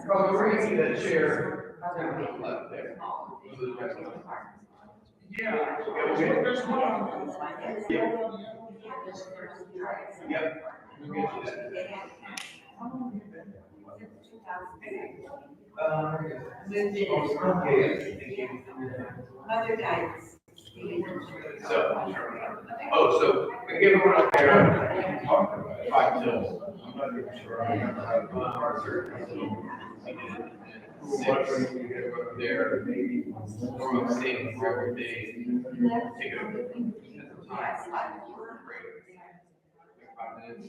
Probably we're gonna see that chair left there. Yeah. There's one. Yep. We'll get you that. Other guys. So we give them out there. 5 till. I'm not even sure. There, maybe we're staying for every day. Take it over. 5 minutes.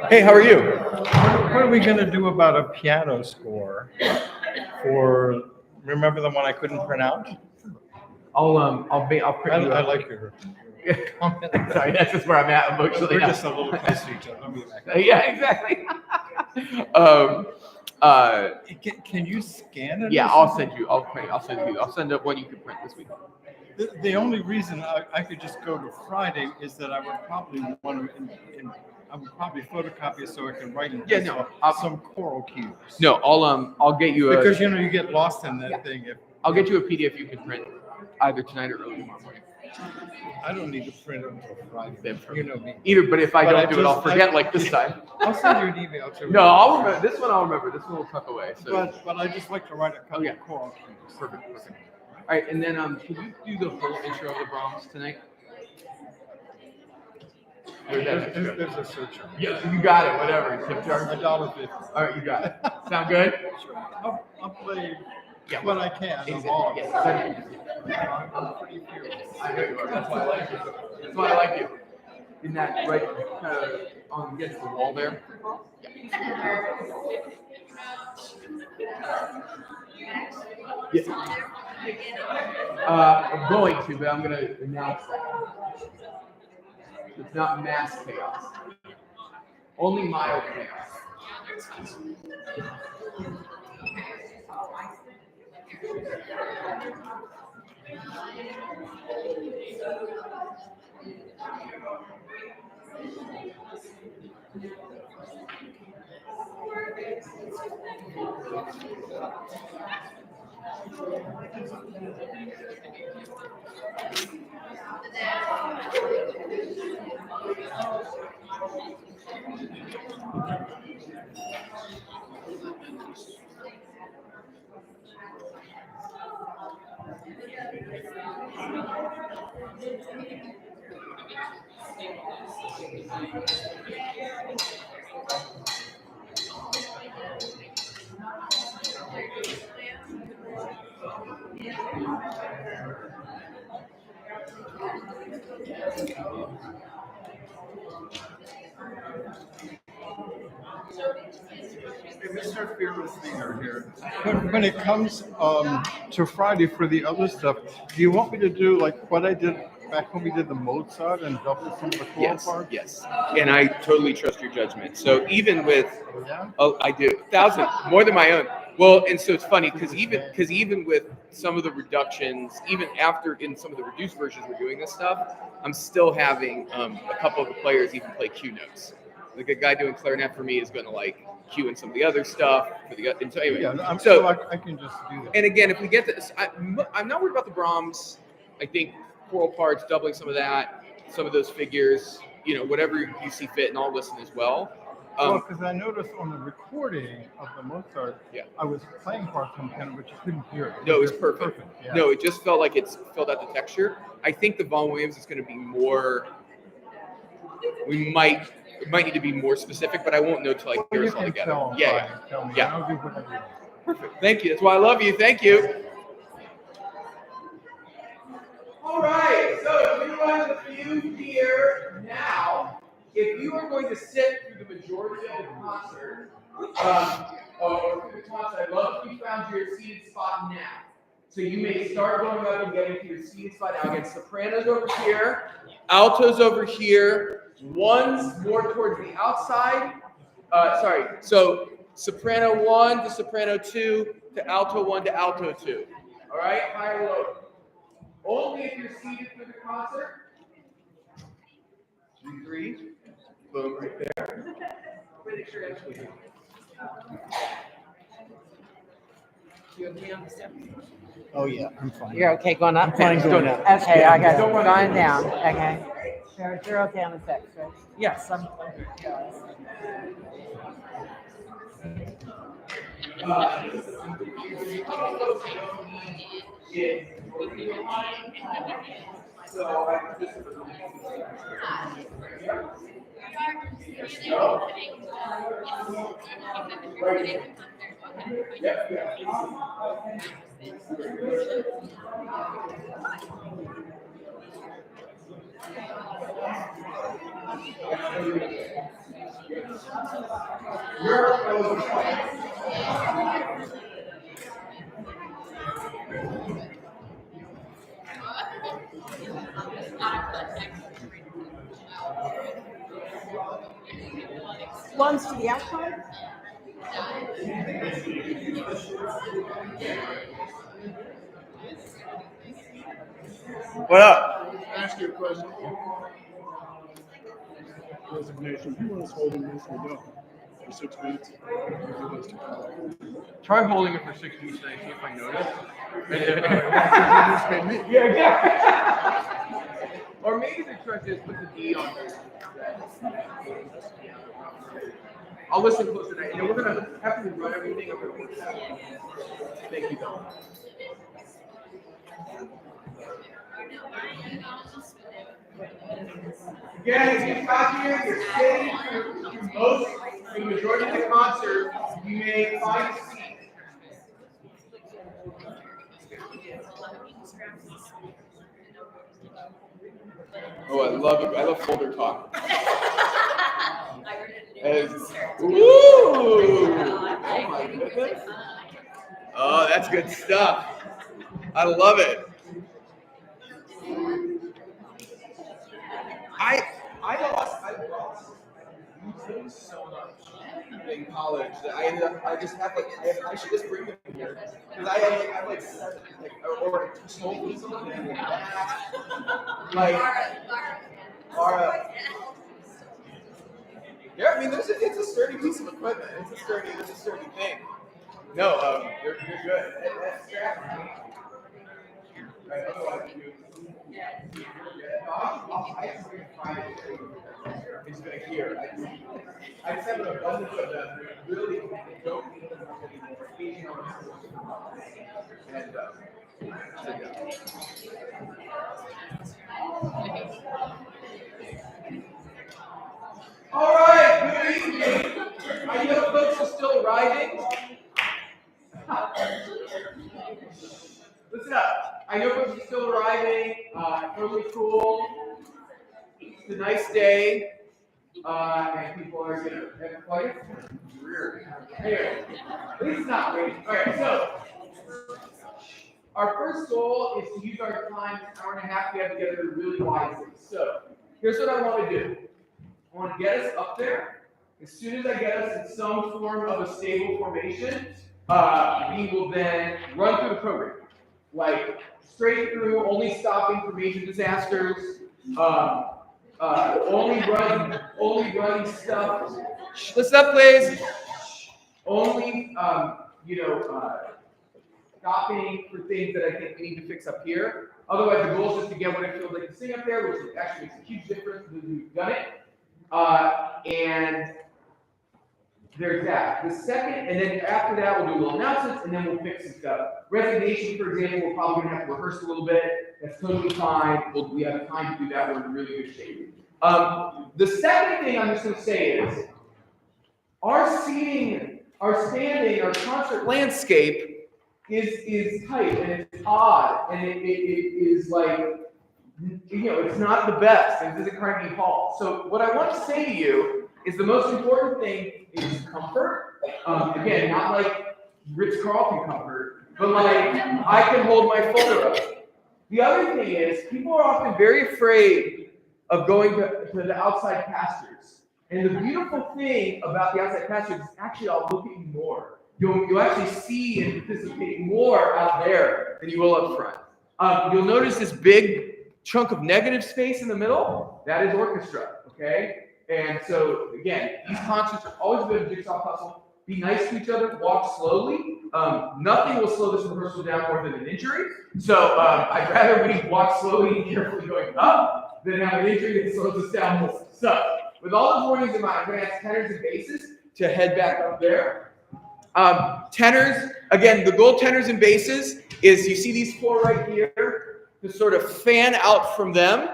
Hey, how are you? What are we going to do about a piano score for? Remember the one I couldn't print out? I'll print you. I like your comment. Sorry, that's just where I'm at emotionally. We're now. just a little close to each other. Let me back. Yeah, exactly. Can you scan it? Yeah, I'll send you. I'll send up one you can print this week. The only reason I could just go to Friday is that I would probably want to. I would probably photocopy it so I can write in some choral cues. No, I'll get you because you get lost in that thing. I'll get you a PDF you can print either tonight or early tomorrow morning. I don't need to print it until Friday. You know me. Either, but if I don't do it, I'll forget like this time. I'll send you an email too. No, I'll remember. This one I'll remember. This one will tuck away. So. But I just like to write a couple of choral cues. Perfect. All right, and then can you do the whole intro of the Brahms tonight? Or that There's a searcher. Yeah, you got it. Whatever. Tip jar. $1.50. All right, you got it. Sound good? I'll play Yeah. what I can. Exactly. I'm pretty fearless. I know you are. That's why I like you. That's why I like you. In that right kind of on against the wall there. Yeah. I'm going to, but I'm going to announce that. It's not mass chaos. Only mild chaos. Mr. Fearless Leader here. When it comes to Friday for the other stuff, do you want me to do like what I did back when we did the Mozart and double some of the choral parts? Yes, and I totally trust your judgment. So even with, Yeah? I do 1,000 more than my own. Well, and so it's funny because even with some of the reductions, even after in some of the reduced versions we're doing this stuff, I'm still having a couple of the players even play cue notes. Like a guy doing clarinet for me is going to like cue in some of the other stuff for the. And so anyway, Yeah, so I can just do that. and again, if we get this, I'm not worried about the Brahms. I think choral parts, doubling some of that, some of those figures, whatever you see fit, and I'll listen as well. Well, because I noticed on the recording of the Mozart, Yeah. I was playing parts on piano, but you couldn't hear it. No, it was perfect. Yeah. No, it just felt like it's filled out the texture. I think the Vaughan Williams is going to be more. We might need to be more specific, but I won't know till I hear us all together. Yeah. I'll do whatever you want. Perfect. Thank you. That's why I love you. Thank you. All right, so if you're on the view here now, if you are going to sit through the majority of the concert, I'd love if you found your seated spot now. So you may start going up and getting to your seated spot now. Again, sopranos over here, altos over here, ones more towards the outside. So soprano 1 to soprano 2 to alto 1 to alto 2. All right, higher, lower. Only if you're seated through the concert. 3, boom, right there. You okay on the steps? Oh, yeah, I'm fine. You're okay going up? I'm fine going up. Okay, I got Don't you. run Going it. down. Okay. You're okay on the steps, right? Yes, I'm. One's to the outside? What up? Ask you a question. Resignation. Who was holding this or don't? For 6 minutes. Try holding it for 6 weeks and see if I notice. Yeah, exactly. Or maybe the trick is put the D on there. I'll listen closer to that. We're gonna have to run everything. I'm gonna work that out. Thank you, Don. Again, if you got here, you're sitting for the majority of the concert, you may find a seat. Oh, I love it. I love folder talk. Ooh! Oh my goodness. Oh, that's good stuff. I love it. I lost things so much in college that I just have like I should just bring them here because I have like 7 or smoking something in the back. Like yeah, I mean it's a sturdy piece of equipment. It's a sturdy thing. No, you're good. That's right, otherwise it's gonna hear. I just have an abundance of them. Really don't need them anymore. And all right, good evening. I know folks are still arriving. Listen up. I know folks are still arriving. Really cool. It's a nice day. And people are going to have quite anyway, at least not waiting. All right, so our first goal is to use our time, an hour and a half we have together, really wisely. So here's what I want to do. I want to get us up there. As soon as I get us in some form of a stable formation, we will then run through the program. Like straight through, only stopping for major disasters, only running stuff. Listen up, please. Only, stopping for things that I think we need to fix up here. Otherwise, the goal is just to get what it feels like to sing up there, which actually makes a huge difference when we've done it. And there's that. The second, and then after that, we'll do little announcements, and then we'll fix some stuff. Resignation, for example, we're probably going to have to rehearse a little bit. That's totally fine. We have time to do that. We're in really good shape. The second thing I'm just going to say is, our seating, our standing, our concert landscape is tight and it's odd and it is like, it's not the best. It isn't Carnegie Hall. So what I want to say to you is the most important thing is comfort. Again, not like Ritz-Carlton comfort, but like I can hold my folder up. The other thing is people are often very afraid of going to the outside pastures. And the beautiful thing about the outside pastures is actually I'll look at you more. You'll actually see and participate more out there than you will up front. You'll notice this big chunk of negative space in the middle. That is orchestra, okay? And so, again, these concerts are always a bit of a jigsaw puzzle. Be nice to each other. Walk slowly. Nothing will slow this rehearsal down more than an injury. So I'd rather we walk slowly and carefully going up than have an injury that slows us down more. So with all those warnings in mind, I'm going to ask tenors and basses to head back up there. Tenors, again, the goal tenors and basses is you see these 4 right here, to sort of fan out from them,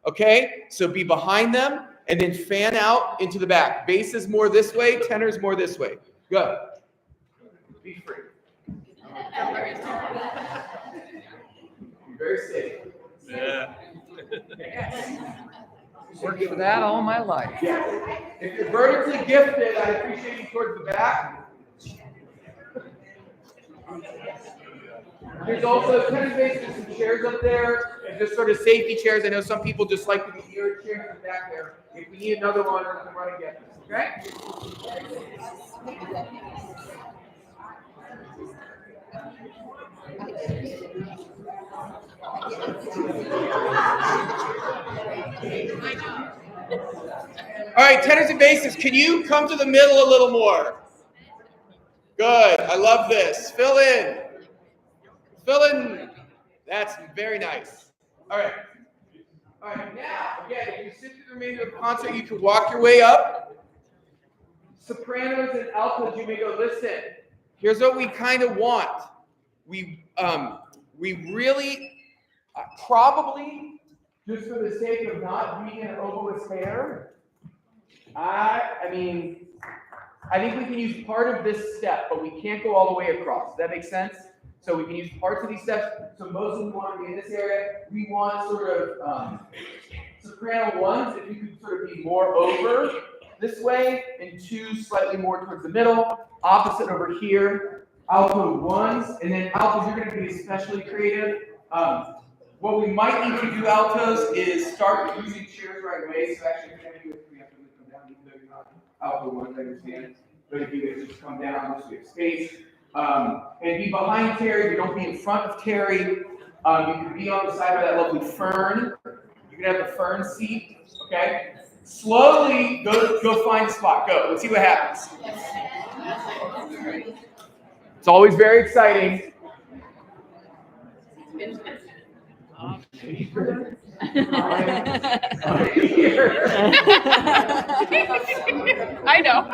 okay? So be behind them and then fan out into the back. Basses more this way, tenors more this way. Good. Be free. Be very safe. Yeah. Worked for that all my life. Yeah. If you're vertically gifted, I appreciate you towards the back. There's also tennis bases and chairs up there, and just sort of safety chairs. I know some people just like to be near chairs in the back there. If we need another one, we're going to run and get this, okay? All right, tenors and basses, can you come to the middle a little more? Good, I love this. Fill in. Fill in. That's very nice. All right. All right, now, again, if you sit through the remainder of the concert, you can walk your way up. Sopranos and altos, you may go, listen, here's what we kind of want. We really, probably, just for the sake of not being an oboist hair, I mean, I think we can use part of this step, but we can't go all the way across. Does that make sense? So we can use parts of these steps. So most of them want to be in this area. We want sort of soprano ones, if you could sort of be more over this way, and twos slightly more towards the middle. Opposite over here. Alto ones, and then altos, you're going to be especially creative. What we might need to do altos is start using chairs right away. So actually, we have to come down, even though you're not alto ones, I understand. But if you guys just come down, just get space. And be behind Terry, but don't be in front of Terry. You can be on the side of that lovely fern. You can have the fern seat, okay? Slowly go find a spot. Go. Let's see what happens. It's always very exciting. I know.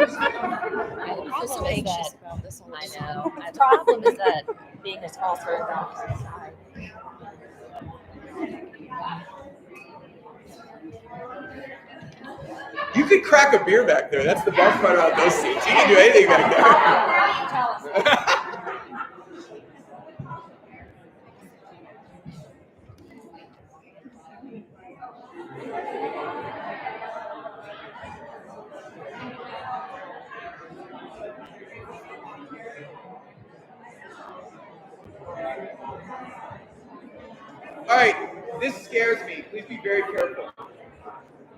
I'm so anxious about this whole. I know. The problem is that being a tall person. You could crack a beer back there. That's the best part about those seats. You can do anything back there. All right, this scares me. Please be very careful.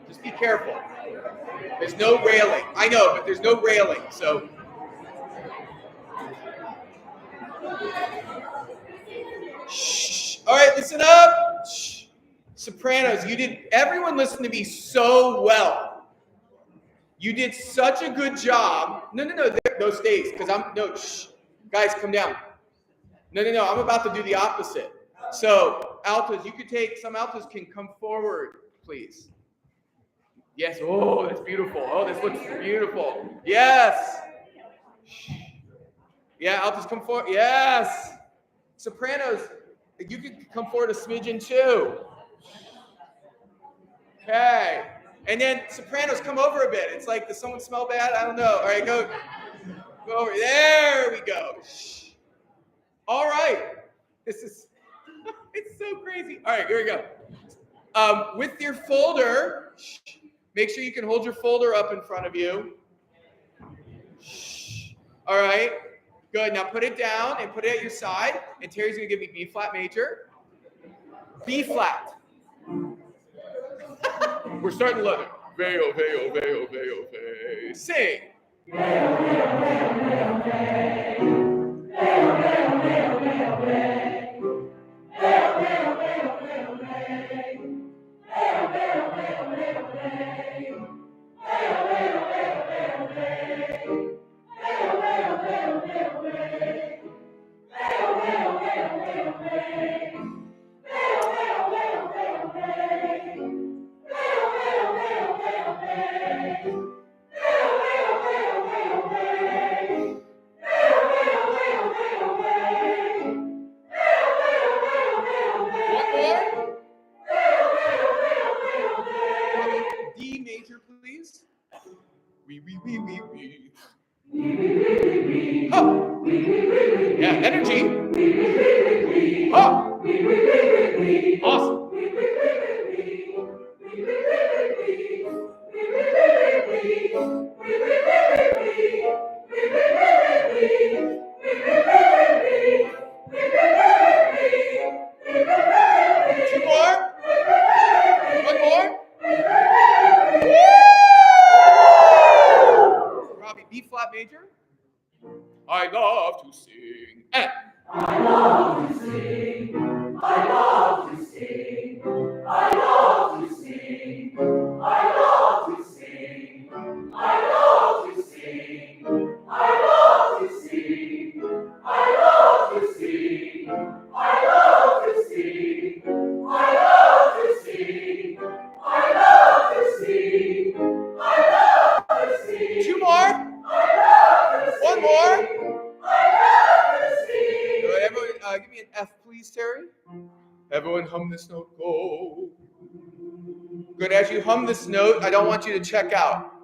Just be careful. There's no railing. I know, but there's no railing, so. Shh. All right, listen up. Shh. Sopranos, everyone listened to me so well. You did such a good job. No stays, because shh. Guys, come down. No, I'm about to do the opposite. So, altos, some altos can come forward, please. Yes, oh, that's beautiful. Oh, this looks beautiful. Yes. Yeah, altos come forward. Yes. Sopranos, you can come forward a smidgen too. Okay. And then sopranos, come over a bit. It's like, does someone smell bad? I don't know. All right, go over. There we go. All right. It's so crazy. All right, here we go. With your folder, make sure you can hold your folder up in front of you. All right. Good. Now put it down and put it at your side. And Terry's going to give me B flat major. B flat. We're starting to love it. Veo, veo, veo, veo, veo. Sing. Veo, veo, veo, veo, veo. Veo, veo, veo, veo, veo. Veo, veo, veo, veo, veo. Veo, veo, veo, veo, veo. Veo, veo, veo, veo, veo. Veo, veo, veo, veo, veo. Veo, veo, veo, veo, veo. D major, please. Huh. Yeah, energy. Huh. Awesome. Two more. One more. Robbie, B flat major. I love to sing. I love to sing. I love to sing. I love to sing. I love to sing. I love to sing. I love to sing. I love to sing. I love to sing. I love to sing. I love to sing. I love to sing. Two more. One more. Good. Everyone, give me an F, please, Terry. Everyone hum this note. Go. Good. As you hum this note, I don't want you to check out.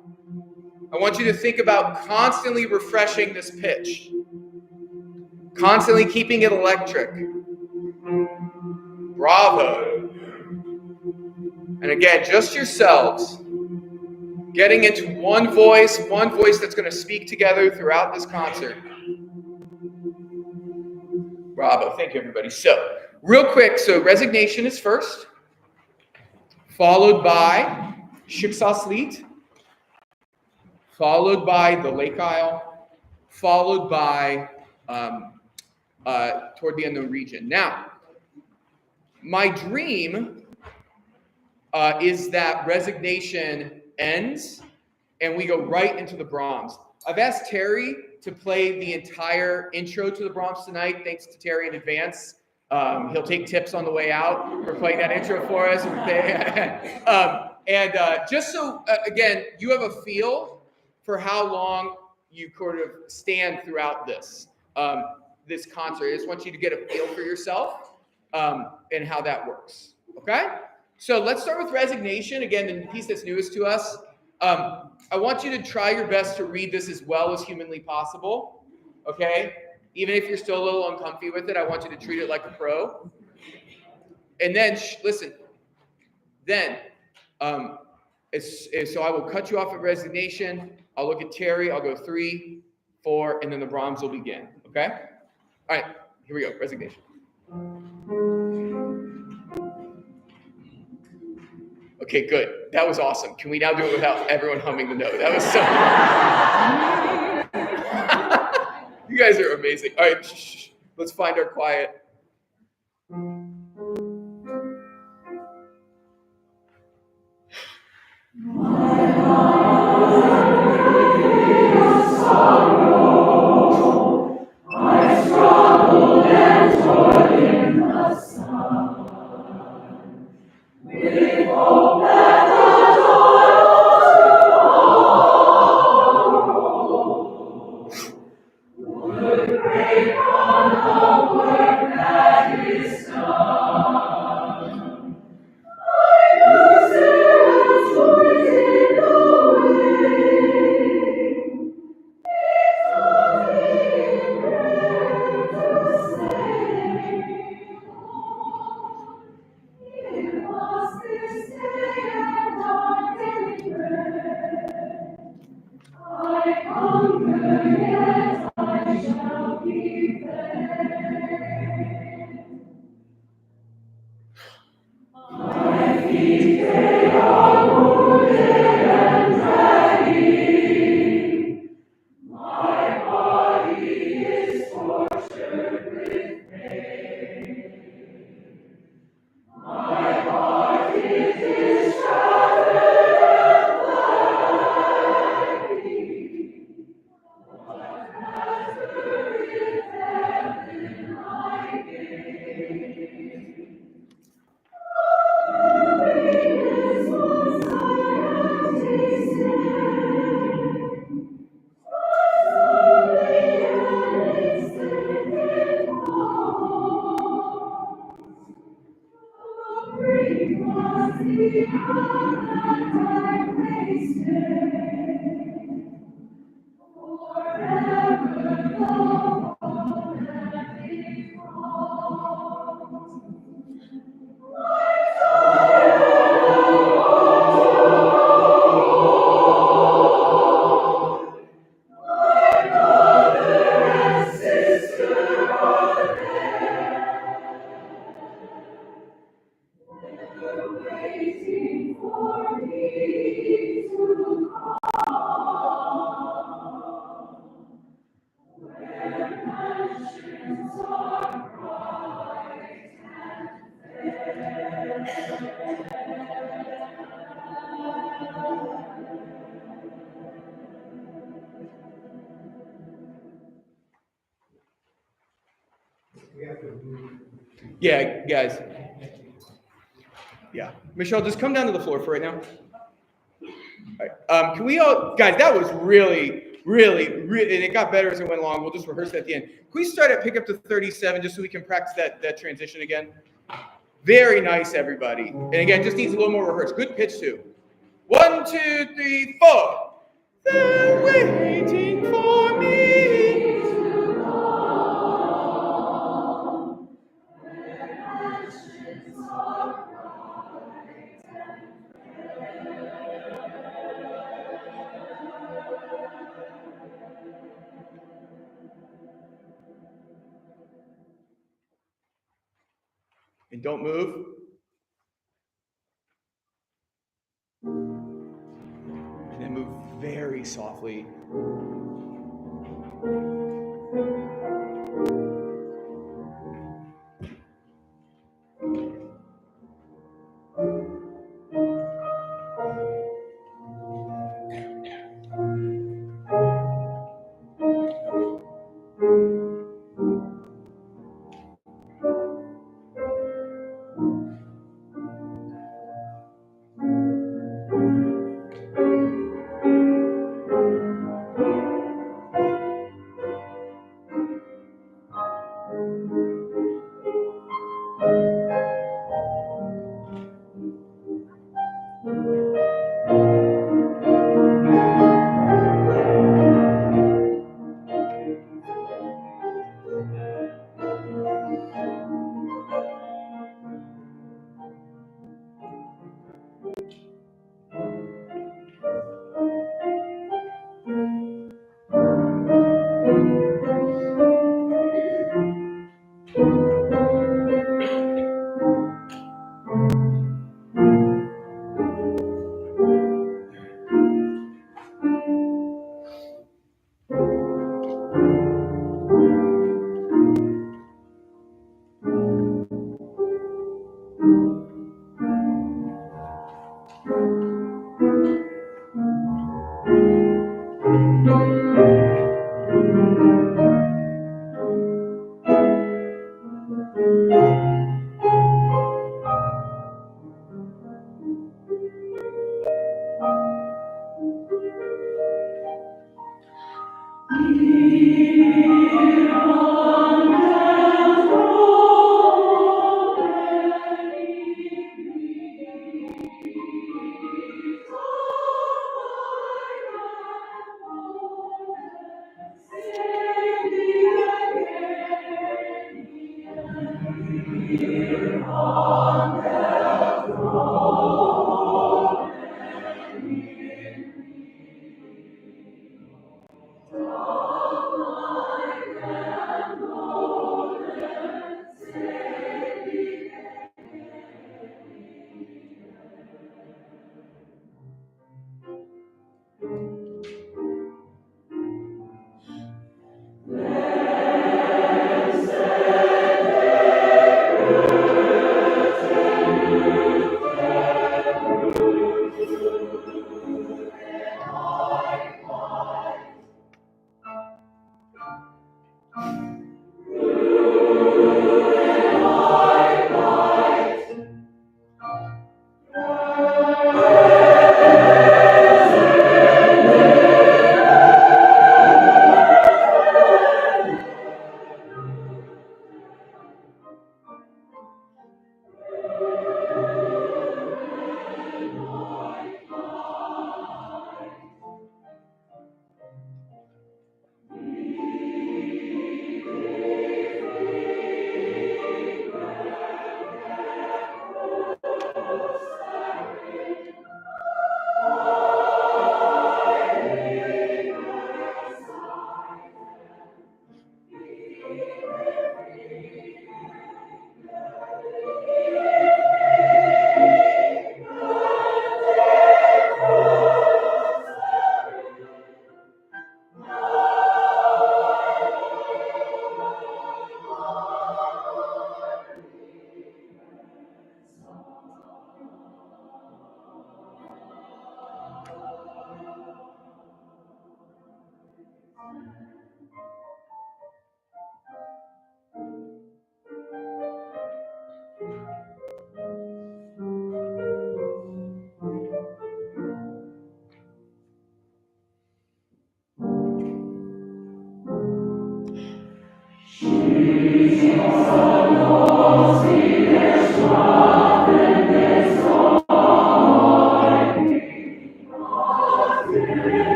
I want you to think about constantly refreshing this pitch. Constantly keeping it electric. Bravo. And again, just yourselves. Getting into one voice that's going to speak together throughout this concert. Bravo. Thank you, everybody. So, real quick, Resignation is first, followed by Schicksalslied, followed by the Lake Isle, followed by Toward the Unknown Region. Now, my dream is that Resignation ends and we go right into the Brahms. I've asked Terry to play the entire intro to the Brahms tonight. Thanks to Terry in advance. He'll take tips on the way out for playing that intro for us. Just so, again, you have a feel for how long you sort of stand throughout this concert. I just want you to get a feel for yourself and how that works. Okay? So let's start with Resignation. Again, the piece that's newest to us. I want you to try your best to read this as well as humanly possible. Okay? Even if you're still a little uncomfy with it, I want you to treat it like a pro. And then, listen. Then, so I will cut you off at Resignation. I'll look at Terry. I'll go 3, 4, and then the Brahms will begin. Okay? All right. Here we go. Resignation. Okay, good. That was awesome. Can we now do it without everyone humming the note? That was so... You guys are amazing. All right, shh. Let's find our quiet. Yeah, guys. Yeah. Michelle, just come down to the floor for right now. All right. Can we all, guys, that was really, and it got better as it went along. We'll just rehearse it at the end. Can we start at pick up to 37 just so we can practice that transition again? Very nice, everybody. And again, just needs a little more rehearsed. Good pitch too. 1, 2, 3, 4. They're waiting for me. And don't move. And then move very softly.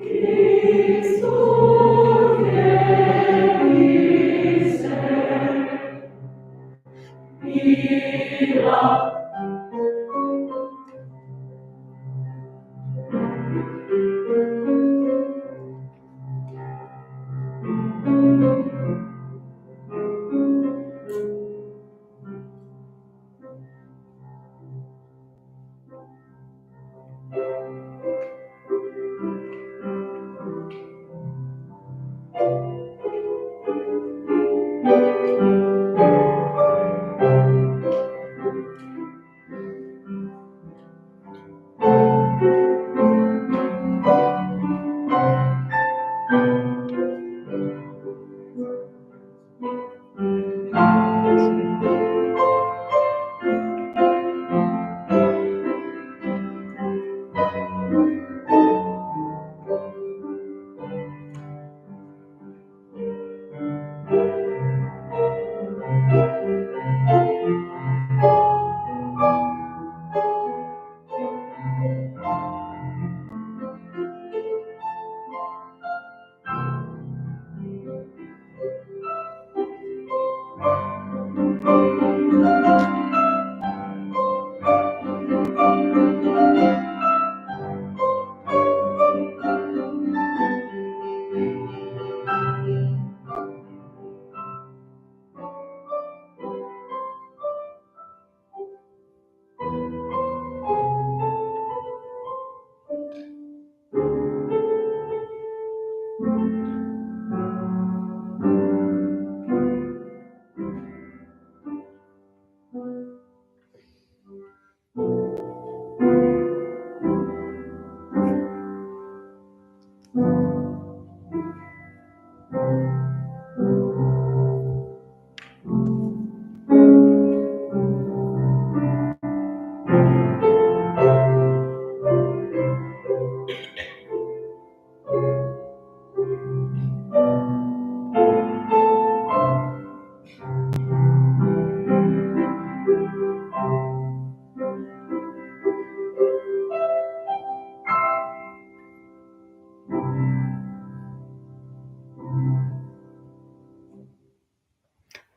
Is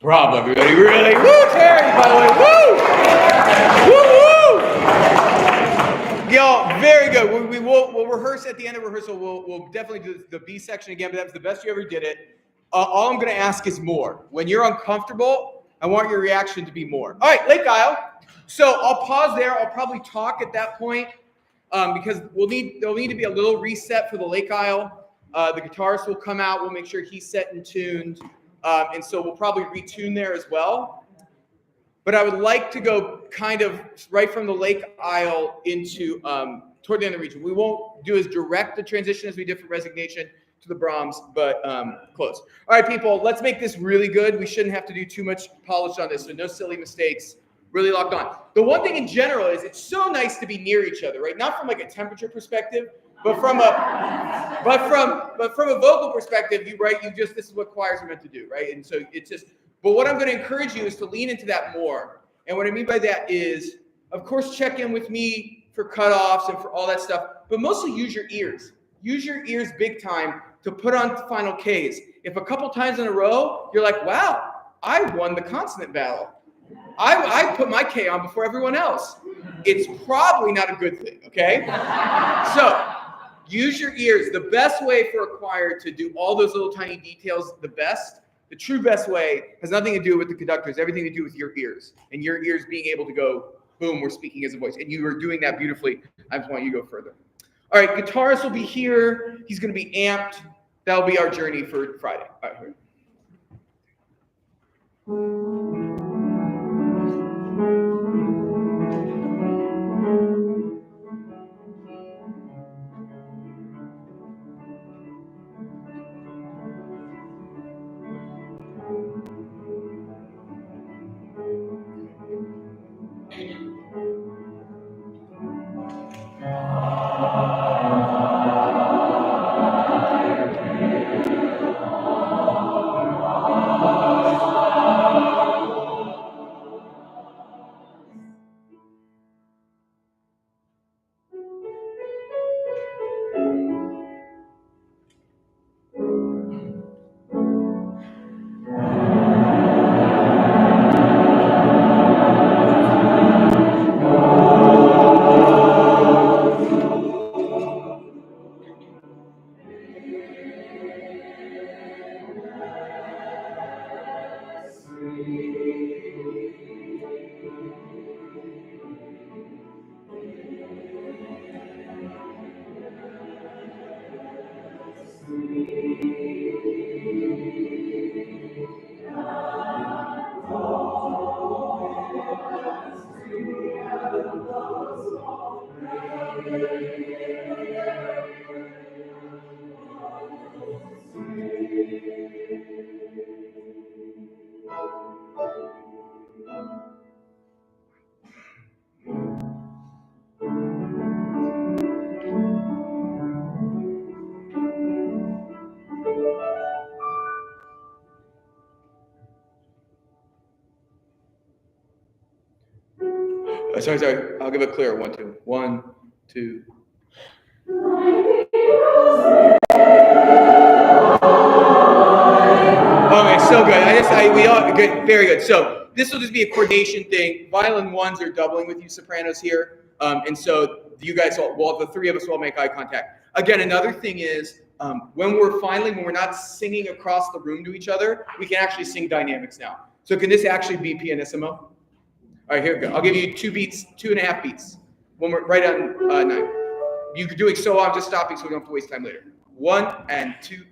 Bravo, everybody! Really, woo, Terry! By the way, woo, woo, woo! Y'all, very good. We'll rehearse at the end of rehearsal. We'll definitely do the B section again, but that was the best you ever did it. All I'm going to ask is more. When you're uncomfortable, I want your reaction to be more. All right, Lake Isle. So I'll pause there. I'll probably talk at that point because there'll need to be a little reset for the Lake Isle. The guitarist will come out. We'll make sure he's set and tuned. And so we'll probably retune there as well. But I would like to go kind of right from the Lake Isle into toward the end of the region. We won't do as direct a transition as we did for Resignation to the Brahms, but close. All right, people, let's make this really good. We shouldn't have to do too much polish on this, so no silly mistakes. Really locked on. The one thing in general is it's so nice to be near each other, right? Not from like a temperature perspective, but from a vocal perspective, this is what choirs are meant to do, right? And so it's just, but what I'm going to encourage you is to lean into that more. And what I mean by that is, of course, check in with me for cutoffs and for all that stuff, but mostly use your ears. Use your ears big time to put on final Ks. If a couple times in a row, you're like, wow, I won the consonant battle. I put my K on before everyone else. It's probably not a good thing, okay? So use your ears. The best way for a choir to do all those little tiny details, the true best way has nothing to do with the conductors, everything to do with your ears. And your ears being able to go, boom, we're speaking as a voice. And you are doing that beautifully. I just want you to go further. All right, guitarist will be here. He's going to be amped. That'll be our journey for Friday. All right, here. Sorry. I'll give a clear 1, 2. 1, 2. Okay, so good. Good, very good. So this will just be a coordination thing. Violin ones are doubling with you sopranos here, and so you guys the three of us will make eye contact. Again, another thing is when we're not singing across the room to each other, we can actually sing dynamics now. So can this actually be pianissimo? All right, here we go. I'll give you 2 beats, 2.5 beats. When we're right on 9. You're doing so, I'm just stopping so we don't have to waste time later. 1 and 2.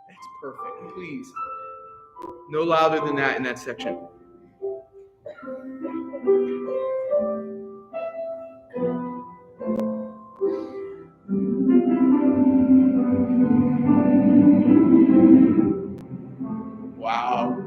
That's perfect. Please. No louder than that in that section. Wow.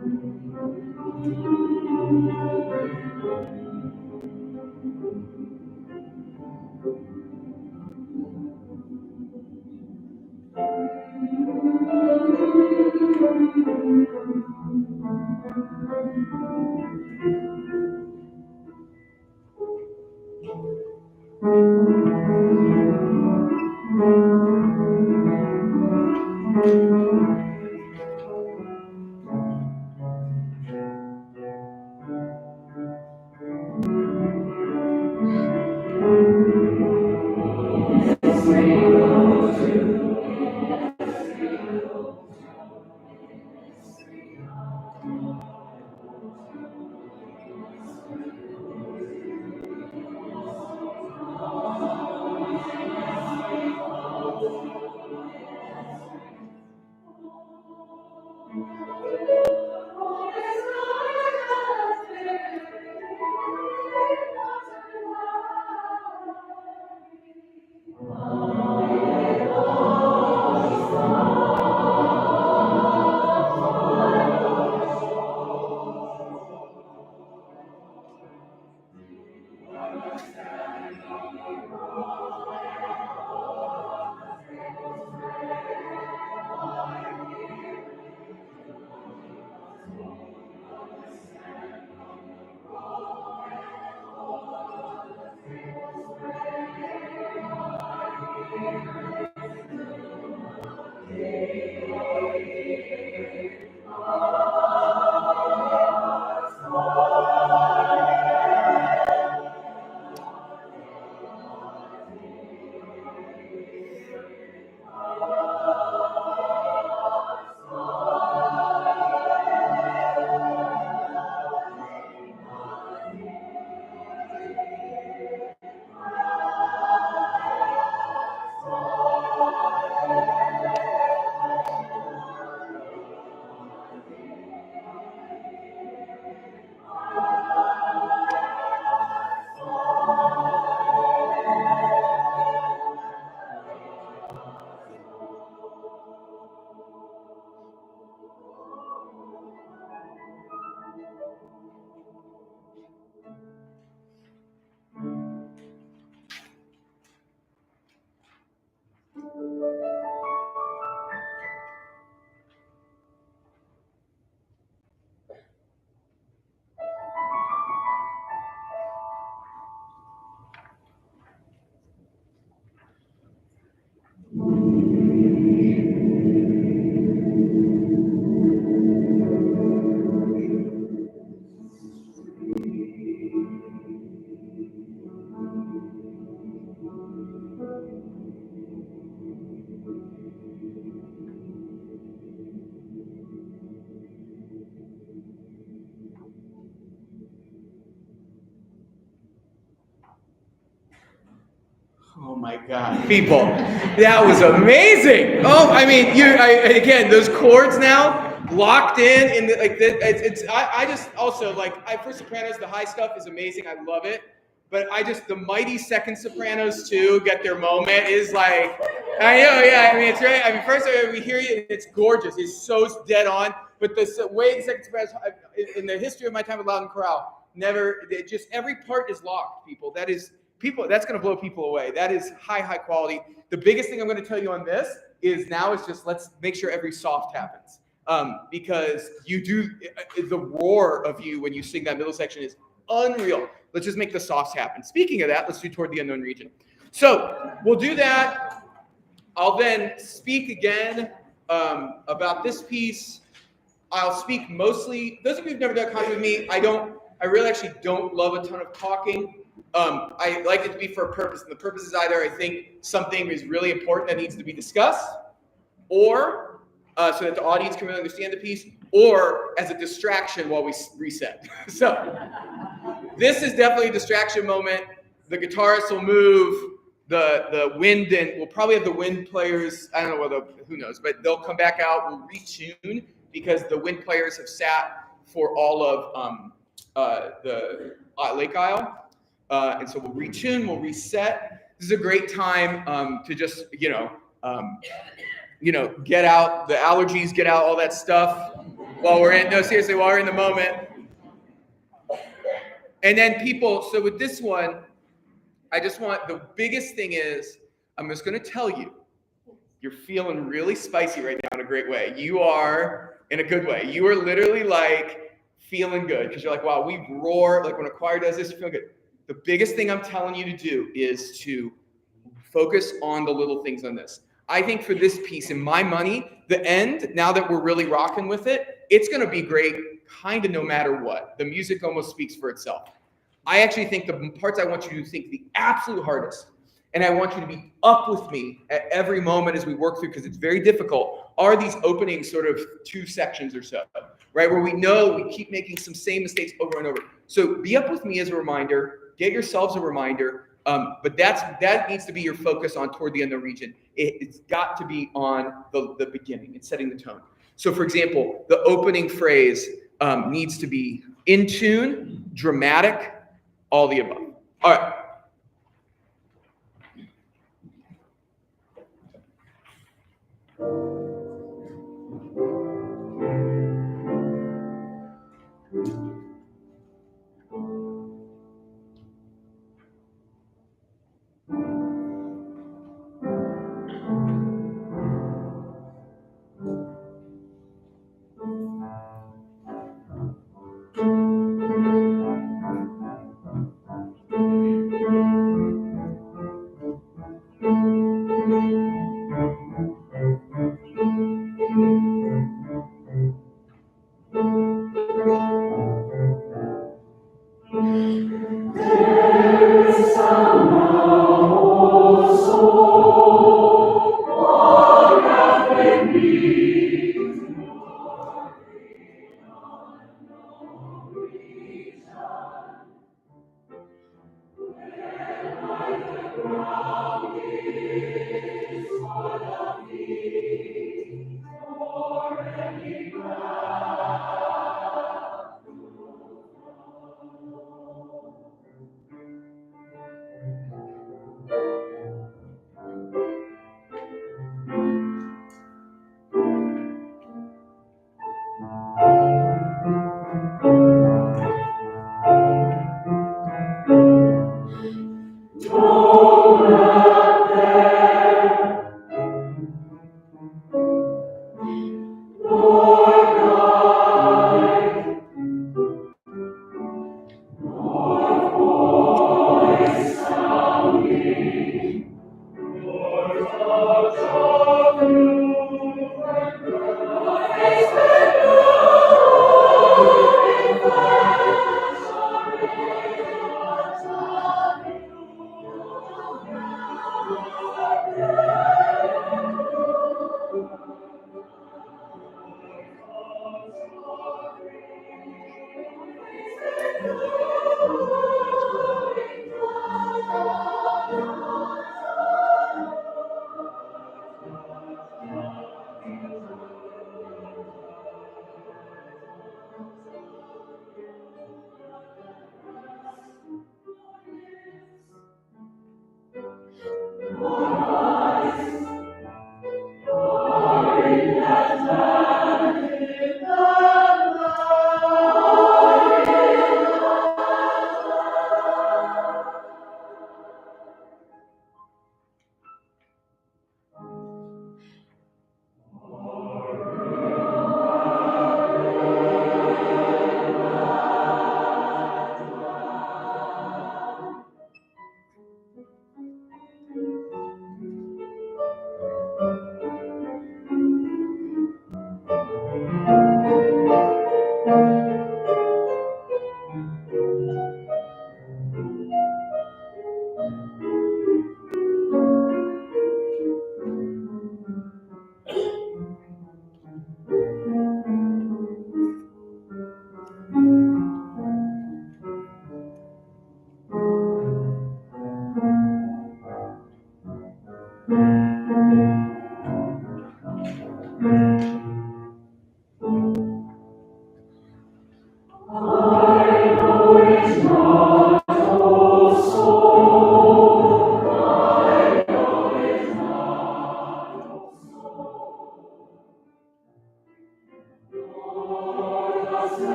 Oh my God, people, that was amazing. Oh, I mean, again, those chords now locked in the, like I just also like for sopranos, the high stuff is amazing. I love it, but the mighty second sopranos too get their moment is like, I know, yeah. I mean, it's right. I mean, first we hear you, it's gorgeous. It's so dead on, but the way the second sopranos in the history of my time with Loudon Chorale, every part is locked. People, that's going to blow people away. That is high quality. The biggest thing I'm going to tell you on this is just let's make sure every soft happens. Because the roar of you when you sing that middle section is unreal. Let's just make the softs happen. Speaking of that, let's do Toward the Unknown Region. So we'll do that. I'll then speak again about this piece. I'll speak mostly, those of you who've never done concert with me, I really actually don't love a ton of talking. I like it to be for a purpose, and the purpose is either I think something is really important that needs to be discussed, or so that the audience can really understand the piece, or as a distraction while we reset. So this is definitely a distraction moment. The guitarist will move, the wind, and we'll probably have the wind players, I don't know whether, who knows, but they'll come back out, we'll retune, because the wind players have sat for all of the Lake Isle. And so we'll retune, we'll reset. This is a great time to just, get out the allergies, get out all that stuff while we're in the moment. And then people, so with this one, the biggest thing is, I'm just going to tell you, you're feeling really spicy right now in a great way. You are in a good way. You are literally like feeling good because you're like, wow, we roar. Like when a choir does this, you feel good. The biggest thing I'm telling you to do is to focus on the little things on this. I think for this piece, in my money, the end, now that we're really rocking with it, it's going to be great kind of no matter what. The music almost speaks for itself. I actually think the parts I want you to think the absolute hardest, and I want you to be up with me at every moment as we work through, because it's very difficult, are these opening sort of 2 sections or so, right? Where we know we keep making some same mistakes over and over. So be up with me as a reminder, get yourselves a reminder, but that needs to be your focus on toward the end of the region. It's got to be on the beginning. It's setting the tone. So for example, the opening phrase needs to be in tune, dramatic, all the above. All right.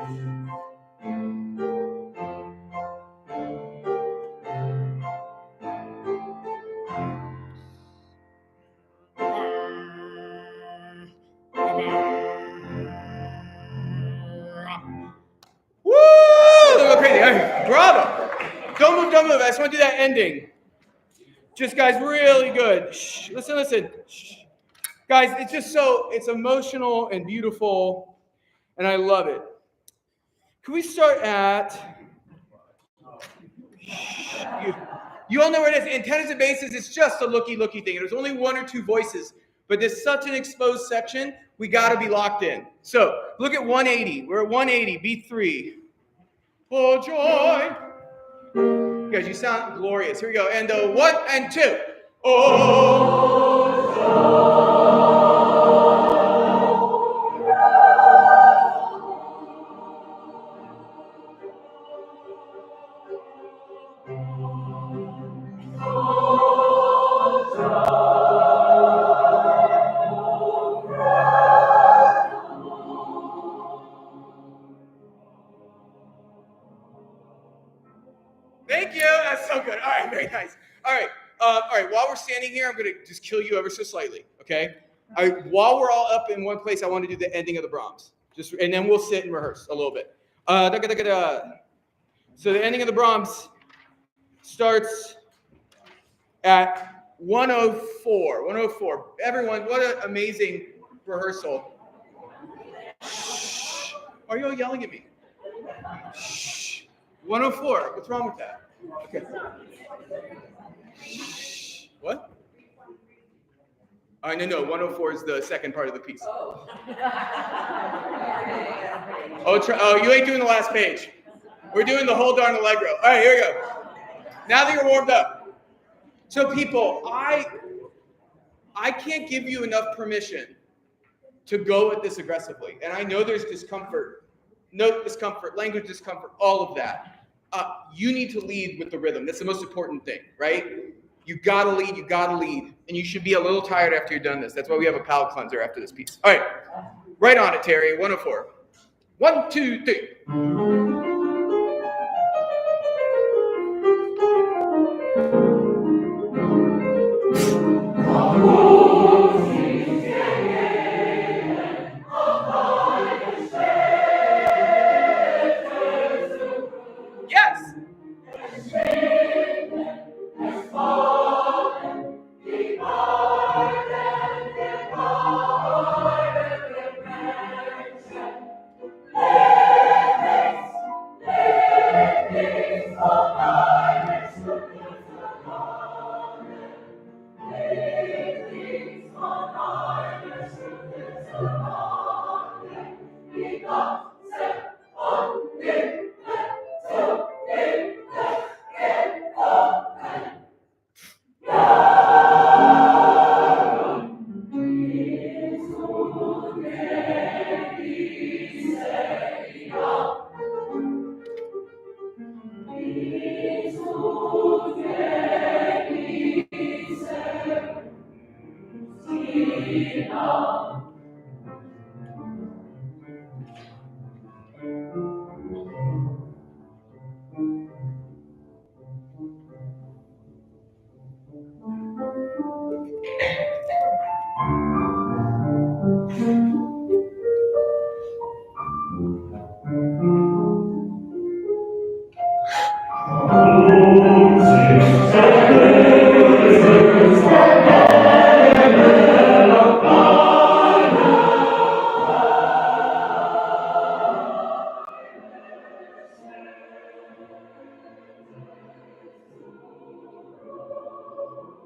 Woo! They go crazy. All right, bravo. Don't move, don't move. I just want to do that ending. Just guys, really good. Shh, listen. Shh. Guys, it's just it's emotional and beautiful, and I love it. Can we start at, you all know where it is. Antennas and bases, it's just a looky thing. There's only one or two voices, but there's such an exposed section, we gotta be locked in. So, look at 180. We're at 180, beat 3. Oh, joy. Guys, you sound glorious. Here we go. And 1 and 2. Thank you. That's so good. All right, very nice. All right. While we're standing here, I'm gonna just kill you ever so slightly. Okay. All right. While we're all up in one place, I want to do the ending of the Brahms. And then we'll sit and rehearse a little bit. So the ending of the Brahms starts at 104. 104. Everyone, what an amazing rehearsal. Shh. Are you all yelling at me? Shh. 104. What's wrong with that? Okay. Shh. What? No. 104 is the second part of the piece. Oh, you ain't doing the last page. We're doing the whole darn allegro. All right, here we go. Now that you're warmed up. So people, I can't give you enough permission to go at this aggressively. And I know there's discomfort, note discomfort, language discomfort, all of that. You need to lead with the rhythm. That's the most important thing, right? You gotta lead. And you should be a little tired after you're done this. That's why we have a palate cleanser after this piece. All right, right on it, Terry, 104. 1, 2, 3. Yes.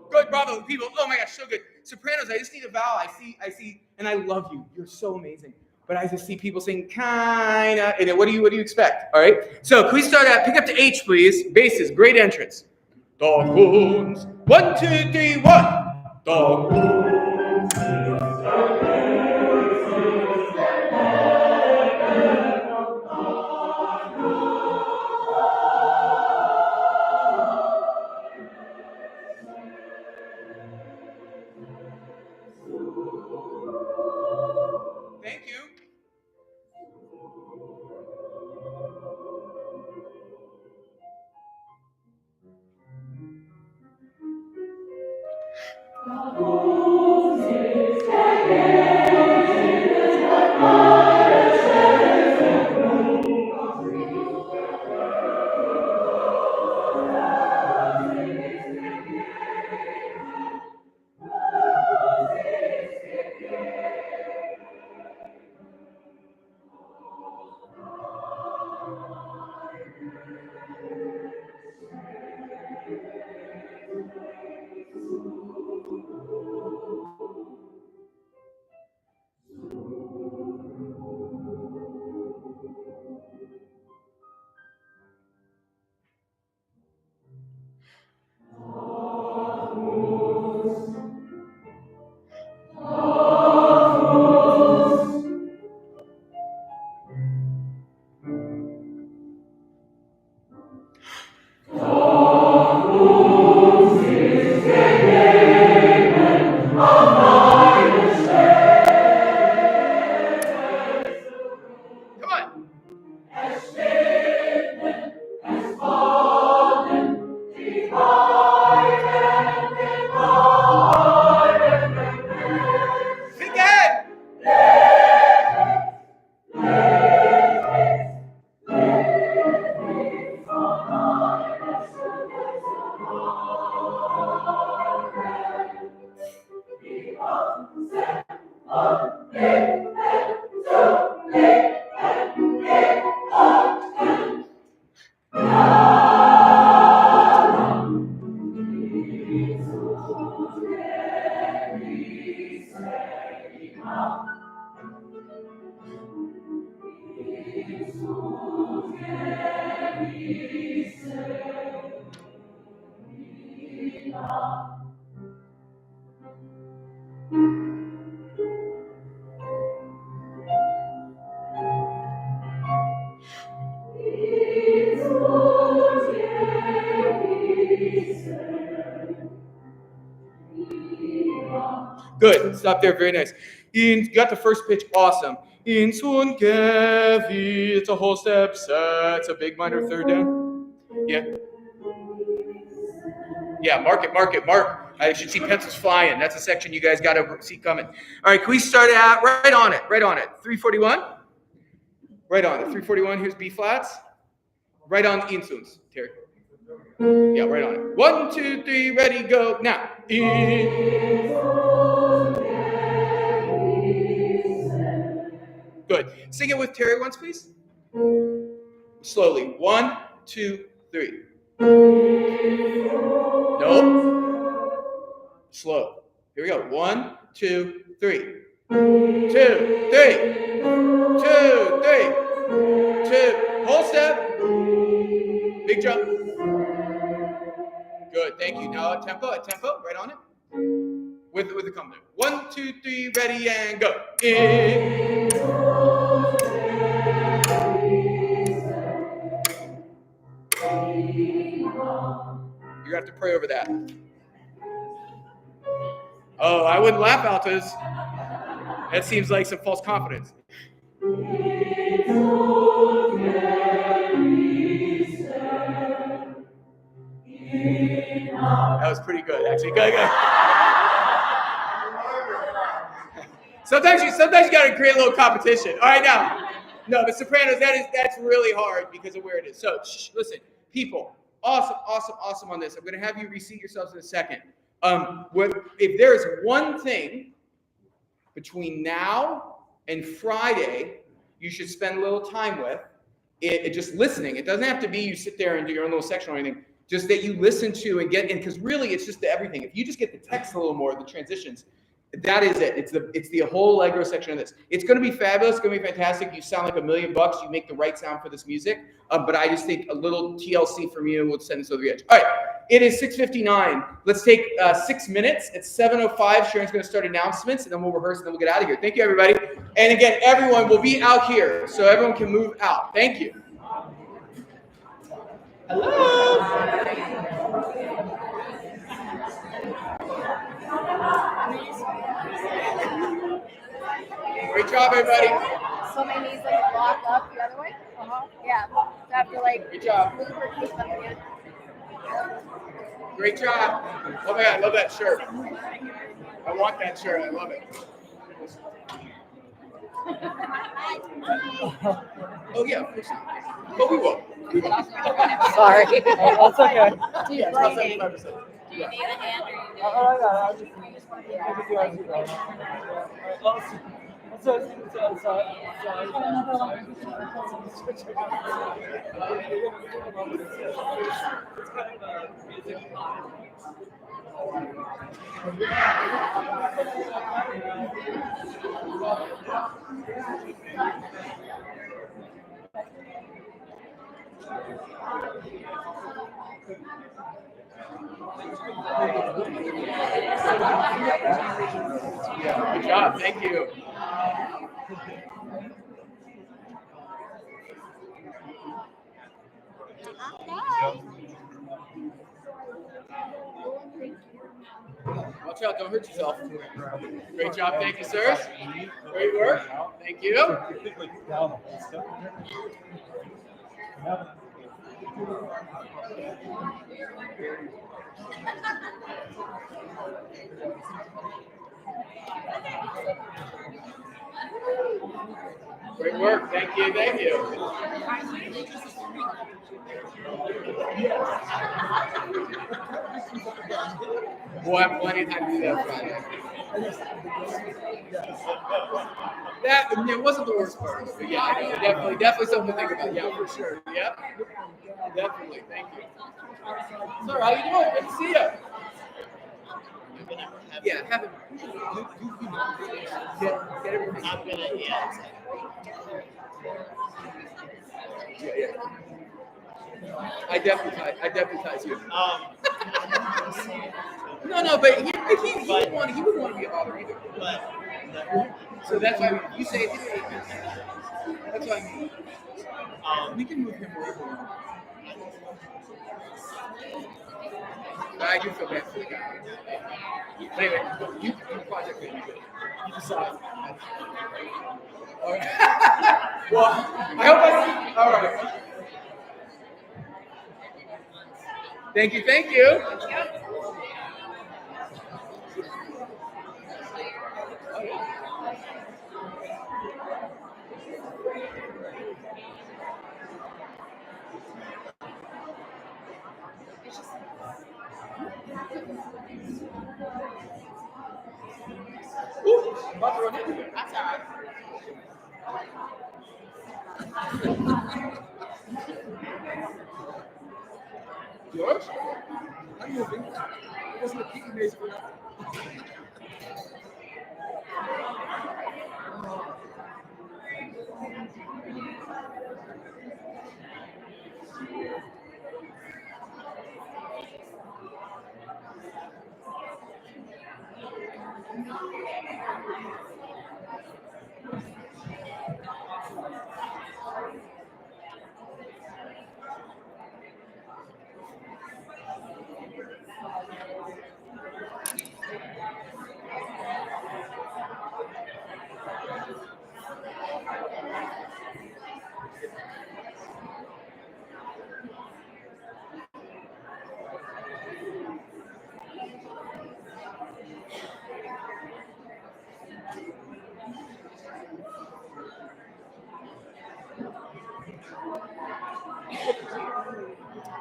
Good, bravo, people. Oh my gosh, so good. Sopranos, I just need a vowel. I see, and I love you. You're so amazing. But I just see people saying kinda, and then what do you expect? All right. So can we start at pick up to H, please? Basses, great entrance. Dog bones. 1, 2, 3, 1. Dog bones. Thank you. Good. Stop there. Very nice. You got the first pitch. Awesome. In son Kevi. It's a whole step set. It's a big minor third down. Yeah. Yeah, mark. I should see pencils flying. That's a section you guys got to see coming. All right, can we start at right on it? 341. Right on it. 341. Here's B flats. Right on insuns, Terry. Yeah, right on it. 1, 2, 3, ready, go. Now. Good. Sing it with Terry once, please. Slowly. 1, 2, 3. No. Slow. Here we go. 1, 2, 3. 2, 3. 2, 3. 2. Whole step. Big jump. Good. Thank you. Now tempo. Right on it. With the complement. 1, 2, 3. Ready and go. You have to pray over that. Oh, I wouldn't laugh, altos. That seems like some false confidence. That was pretty good, actually. Good. Sometimes you got to create a little competition. All right, now, no, the sopranos. That's really hard because of where it is. So, listen, people, awesome on this. I'm going to have you reseat yourselves in a second. If there is one thing between now and Friday you should spend a little time with, it just listening. It doesn't have to be you sit there and do your own little section or anything. Just that you listen to and get in, because really it's just everything. If you just get the text a little more, the transitions, that is it. It's the whole Allegro section of this. It's going to be fabulous. It's going to be fantastic. You sound like $1 million. You make the right sound for this music. But I just think a little TLC from you will send us over the edge. All right. It is 6:59. Let's take 6 minutes. It's 7:05. Sharon's going to start announcements, and then we'll rehearse, and then we'll get out of here. Thank you, everybody. And again, everyone will be out here, so everyone can move out. Thank you. Hello. Great job, everybody. So my knees like lock up the other way. Yeah. So I have to like. Good job. Move her feet up again. Great job. Oh my God, I love that shirt. I want that shirt. I love it. Oh yeah, of course. But we will. Sorry. That's okay. Do you need a hand or you need Yeah, good job. Thank you. Watch out, don't hurt yourself. Great job, thank you, sirs. Great work. Thank you. Great work, thank you, thank you. We'll have plenty of time to do that Friday. That it wasn't the worst part, but yeah, definitely something to think about. Yeah, for sure. Yep, definitely. Thank you. Sir, how you doing? Good to see you. Yeah, have it. Get everything. I'm gonna Yeah. I deputize you. No, but he wouldn't want to be a father either. So that's why you say it today. That's why we can move him wherever we want. But I do feel bad for the guy. Anyway, you project that you did. You decide. All right. Well, I hope all right. Thank you. Ooh, I'm about to run into it. That's all right. George? I'm moving. It wasn't a peaking days for nothing.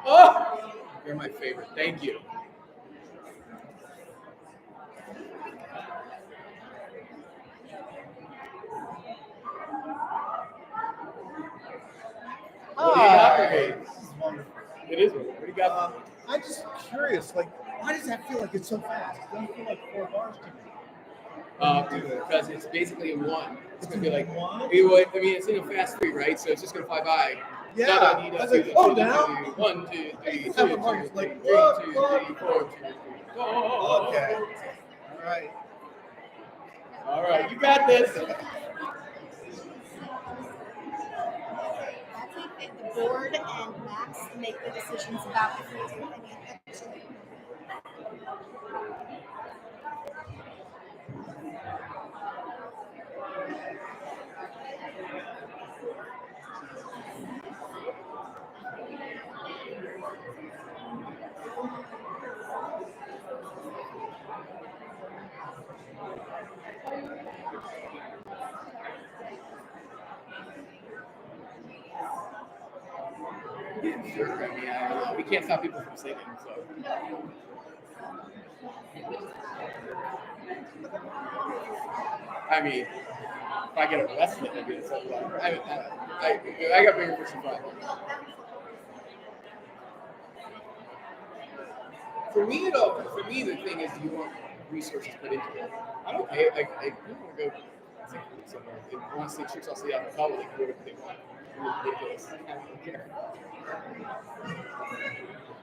Oh, you're my favorite. Thank you. What do you got for me? This is wonderful. It is. What do you got? I'm just curious, like, why does that feel like it's so fast? It doesn't feel like 4 bars to me. Because it's basically a one. It's gonna be like one? it's in a fast 3, right? So it's just gonna fly by. Yeah. Not that I need I was to like, do oh, the now? 1, 2, 3, 2, 2, Have a part, 3, it's like, 3, 2, 3, 4, 2, 3. Okay. All right. All right, you got this. That's the board and Max make the decisions about if we do any extra. Sure, I mean, we can't stop people from singing, so. I mean, if I get arrested, I mean, it's like, I got bigger fish to fry. For me, the thing is, you want resources put into it. I don't pay. I want to go sing somewhere. If I want to sing chicks, I'll see out in public. Like, whatever they want. It's ridiculous. I don't care.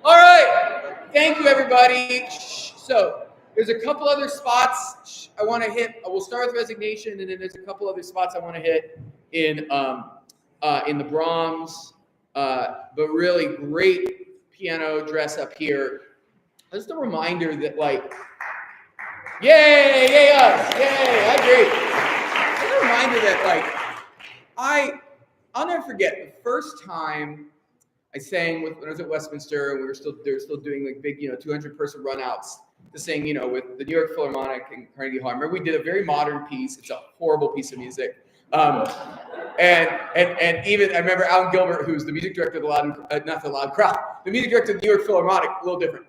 All right. Thank you, everybody. So there's a couple other spots I want to hit. We'll start with Resignation, and then there's a couple other spots I want to hit in the Brahms. But really great piano dress up here. Just a reminder that, like, yay, us, yay, I agree. Just a reminder that, like, I'll never forget the first time I sang when I was at Westminster, and they were still doing like big, 200-person runouts to sing, with the New York Philharmonic and Carnegie Hall. I remember we did a very modern piece. It's a horrible piece of music. And even I remember Alan Gilbert, who's the music director of the music director of the New York Philharmonic, a little different.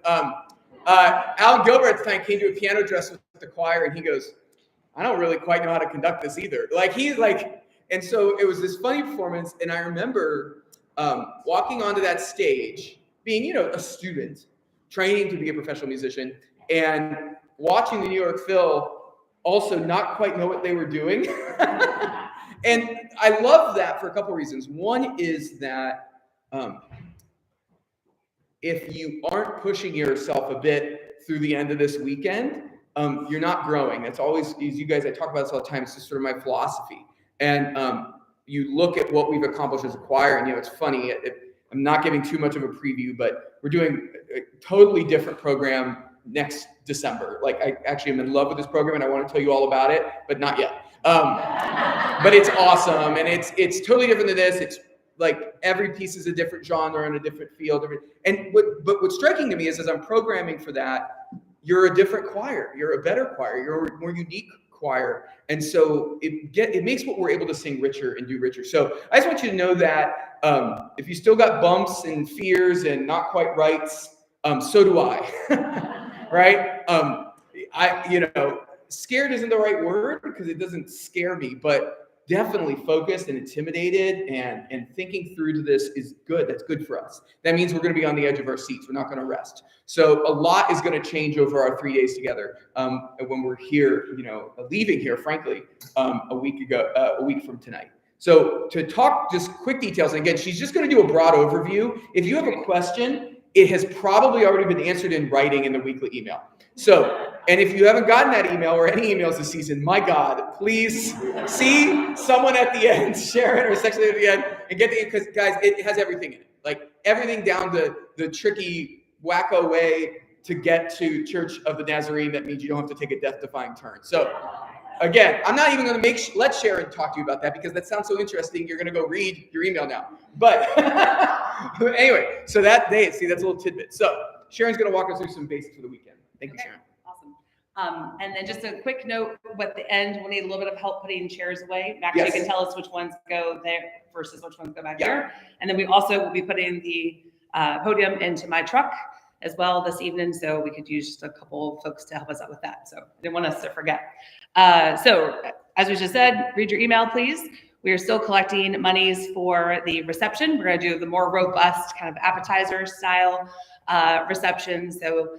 Alan Gilbert at the time came to a piano dress with the choir, and he goes, I don't really quite know how to conduct this either. And so it was this funny performance, and I remember walking onto that stage, being, a student, training to be a professional musician, and watching the New York Phil also not quite know what they were doing. And I love that for a couple of reasons. One is that if you aren't pushing yourself a bit through the end of this weekend, you're not growing. That's always, as you guys, I talk about this all the time. It's just sort of my philosophy. And you look at what we've accomplished as a choir, and it's funny. I'm not giving too much of a preview, but we're doing a totally different program next December. Like, I actually am in love with this program, and I want to tell you all about it, but not yet. But it's awesome, and it's totally different than this. It's like every piece is a different genre and a different field. And what's striking to me is, as I'm programming for that, you're a different choir. You're a better choir. You're a more unique choir. And so it makes what we're able to sing richer and do richer. So I just want you to know that if you still got bumps and fears and not quite rights, so do I, right? Scared isn't the right word because it doesn't scare me, but definitely focused and intimidated and thinking through to this is good. That's good for us. That means we're going to be on the edge of our seats. We're not going to rest. So a lot is going to change over our 3 days together when we're here, leaving here, frankly, a week from tonight. So to talk just quick details, and again, she's just going to do a broad overview. If you have a question, it has probably already been answered in writing in the weekly email. So, and if you haven't gotten that email or any emails this season, my God, please see someone at the end, Sharon or Section at the end, and get the, because guys, it has everything in it. Like everything down to the tricky, wacko way to get to Church of the Nazarene. That means you don't have to take a death-defying turn. So again, I'm not even going to let Sharon talk to you about that because that sounds so interesting. You're going to go read your email now. But anyway, so that day, see, that's a little tidbit. So Sharon's going to walk us through some basics for the weekend. Thank you, Sharon. Awesome. And then just a quick note, at the end, we'll need a little bit of help putting chairs away. Max, you can tell us which ones go there versus which ones go back here. And then we also will be putting the podium into my truck as well this evening, so we could use just a couple folks to help us out with that. So I didn't want us to forget. So as we just said, read your email, please. We are still collecting monies for the reception. We're going to do the more robust kind of appetizer style reception. So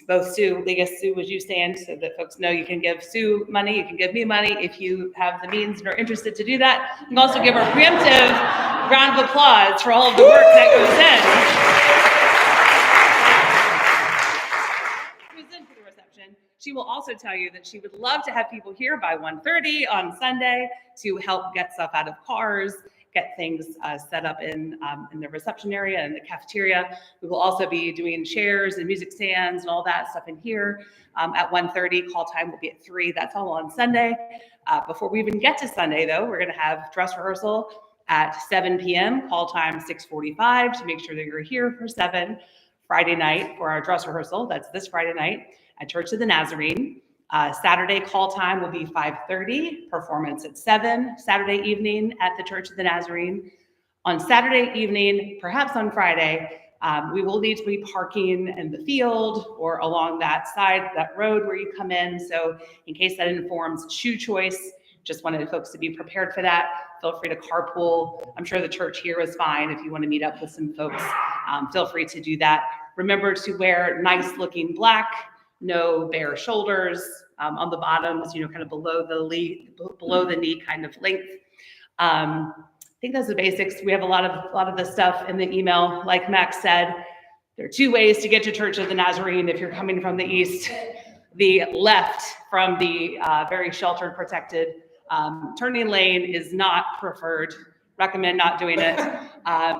both Sue, I guess Sue, would you stand so that folks know you can give Sue money, you can give me money if you have the means and are interested to do that. You can also give a preemptive round of applause for all of the work that goes into the reception. She will also tell you that she would love to have people here by 1:30 on Sunday to help get stuff out of cars, get things set up in the reception area and the cafeteria. We will also be doing chairs and music stands and all that stuff in here at 1:30. Call time will be at 3. That's all on Sunday. Before we even get to Sunday, though, we're going to have dress rehearsal at 7 p.m. Call time 6:45 to make sure that you're here for 7. Friday night for our dress rehearsal. That's this Friday night at Church of the Nazarene. Saturday call time will be 5:30, performance at 7, Saturday evening at the Church of the Nazarene. On Saturday evening, perhaps on Friday, we will need to be parking in the field or along that side, that road where you come in. So in case that informs shoe choice, just wanted folks to be prepared for that. Feel free to carpool. I'm sure the church here is fine. If you want to meet up with some folks, feel free to do that. Remember to wear nice looking black, no bare shoulders on the bottoms, kind of below the knee kind of length. I think that's the basics. We have a lot of the stuff in the email. Like Max said, there are 2 ways to get to Church of the Nazarene if you're coming from the east. The left from the very sheltered, protected turning lane is not preferred. Recommend not doing it.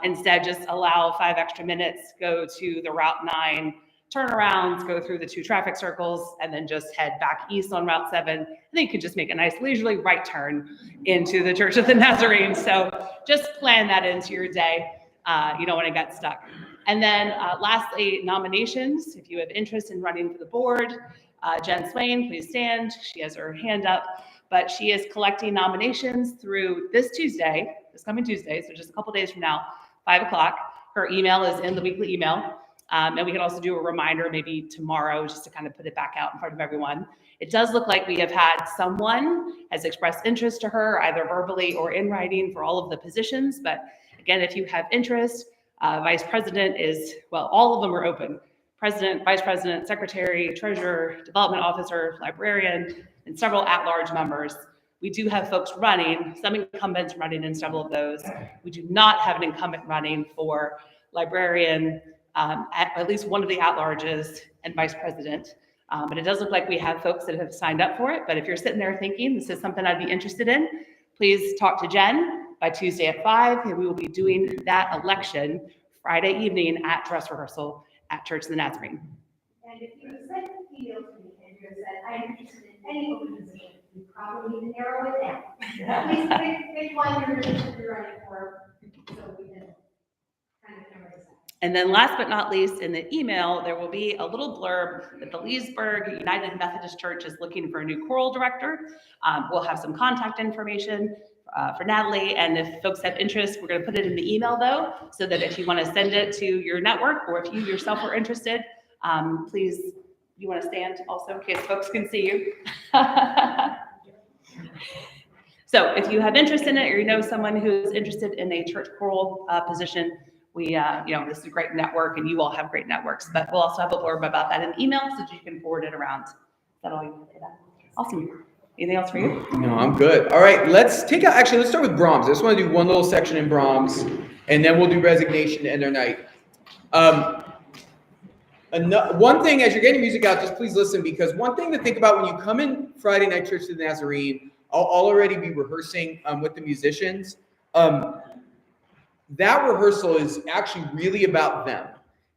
Instead, just allow 5 extra minutes, go to the Route 9 turnarounds, go through the 2 traffic circles, and then just head back east on Route 7. And then you can just make a nice leisurely right turn into the Church of the Nazarene. So just plan that into your day. You don't want to get stuck. And then lastly, nominations. If you have interest in running for the board, Jen Swain, please stand. She has her hand up. But she is collecting nominations through this coming Tuesday, so just a couple days from now, 5 o'clock. Her email is in the weekly email. And we can also do a reminder maybe tomorrow just to kind of put it back out in front of everyone. It does look like we have had someone has expressed interest to her, either verbally or in writing, for all of the positions. But again, if you have interest, vice president all of them are open. President, vice president, secretary, treasurer, development officer, librarian, and several at-large members. We do have folks running, some incumbents running in several of those. We do not have an incumbent running for librarian, at least one of the at-larges, and vice president. But it does look like we have folks that have signed up for it. But if you're sitting there thinking this is something I'd be interested in, please talk to Jen by Tuesday at 5, and we will be doing that election Friday evening at dress rehearsal at Church of the Nazarene. And if you sent an email to me and you said, I'm interested in any open position, you probably need to narrow it down. Please pick one you're interested in running for, so we can kind of narrow this out. And then last but not least, in the email, there will be a little blurb that the Leesburg United Methodist Church is looking for a new choral director. We'll have some contact information for Natalie, and if folks have interest, we're going to put it in the email though, so that if you want to send it to your network, or if you yourself are interested, please, you want to stand also in case folks can see you. So if you have interest in it, or you know someone who's interested in a church choral position, we, this is a great network, and you all have great networks, but we'll also have a blurb about that in the email so that you can forward it around. Is that all you want to say? Awesome. Anything else for you? No, I'm good. All right, let's start with Brahms. I just want to do one little section in Brahms, and then we'll do Resignation to end our night. One thing, as you're getting music out, just please listen, because one thing to think about when you come in Friday night Church of the Nazarene, I'll already be rehearsing with the musicians. That rehearsal is actually really about them.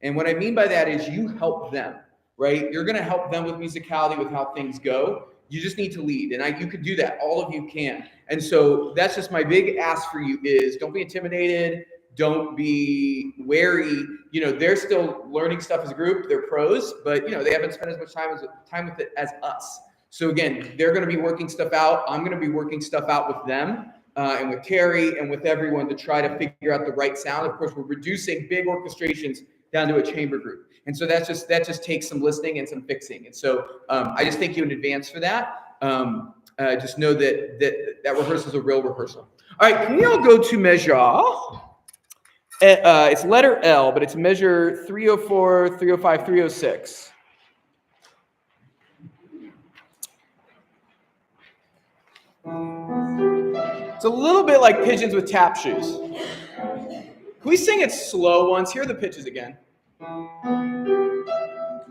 And what I mean by that is you help them, right? You're going to help them with musicality, with how things go. You just need to lead. And you could do that. All of you can. And so that's just my big ask for you is don't be intimidated. Don't be wary. They're still learning stuff as a group. They're pros, but they haven't spent as much time with it as us. So again, they're going to be working stuff out. I'm going to be working stuff out with them and with Terry and with everyone to try to figure out the right sound. Of course, we're reducing big orchestrations down to a chamber group. And so that just takes some listening and some fixing. And so I just thank you in advance for that. Just know that rehearsal is a real rehearsal. All right, can we all go to measure? It's letter L, but it's measure 304, 305, 306. It's a little bit like Pigeons with Tap Shoes. Can we sing it slow once? Here are the pitches again.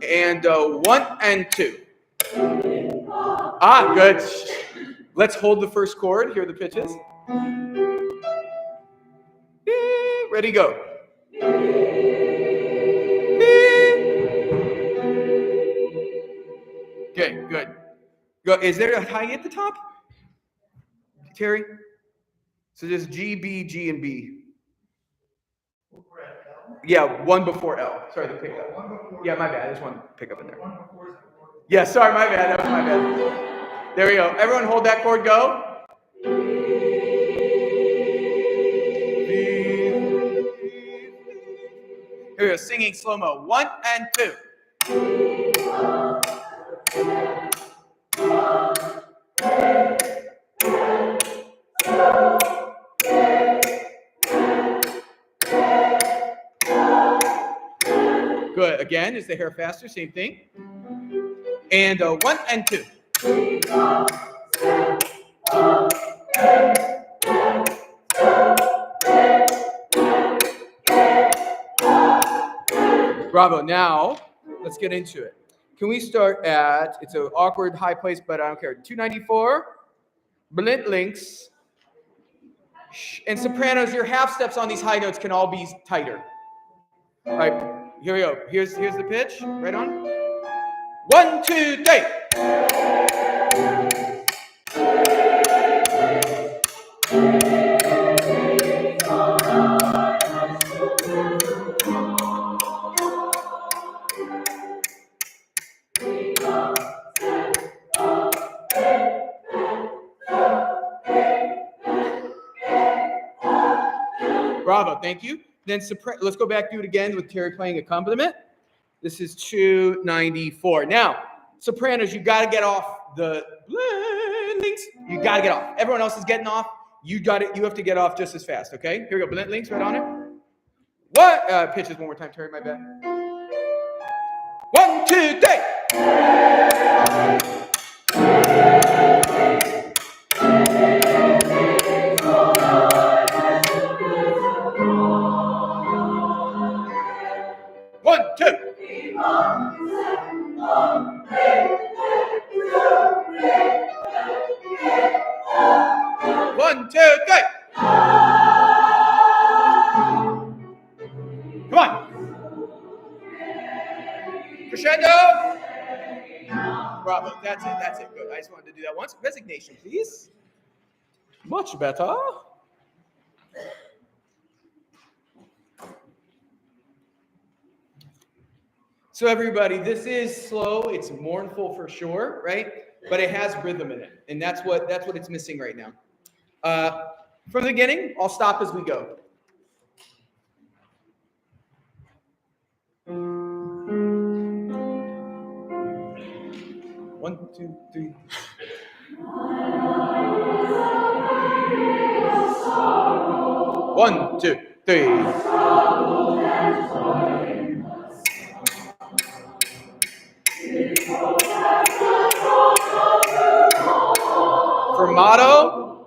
And 1 and 2. Good. Let's hold the first chord. Here are the pitches. Ready, go. Okay, good. Go. Is there a high at the top? Terry? So just G, B, G, and B. Yeah, one before L. Sorry, the pickup. Yeah, my bad. I just wanted to pick up in there. Yeah, sorry, my bad. That was my bad. There we go. Everyone hold that chord, go. Here we go, singing slow-mo. 1 and 2. Good. Again, is the hair faster? Same thing. And 1 and 2. Bravo. Now, let's get into it. Can we start at, it's an awkward high place, but I don't care. 294, blint links, and sopranos, your half steps on these high notes can all be tighter. All right, here we go. Here's the pitch. Right on. 1, 2, 3. Bravo, thank you. Then let's go back, do it again with Terry playing accompaniment. This is 294. Now, sopranos, you got to get off the links. You got to get off. Everyone else is getting off. You have to get off just as fast, okay? Here we go, blint links right on it. What? Pitches one more time, Terry, my bad. 1, 2, 3. Crescendo. Bravo. That's it. That's it. Good. I just wanted to do that once. Resignation, please. Much better. So everybody, this is slow. It's mournful for sure, right? But it has rhythm in it, and that's what it's missing right now. From the beginning, I'll stop as we go. One, two, three. 1, 2, 3. Fermato.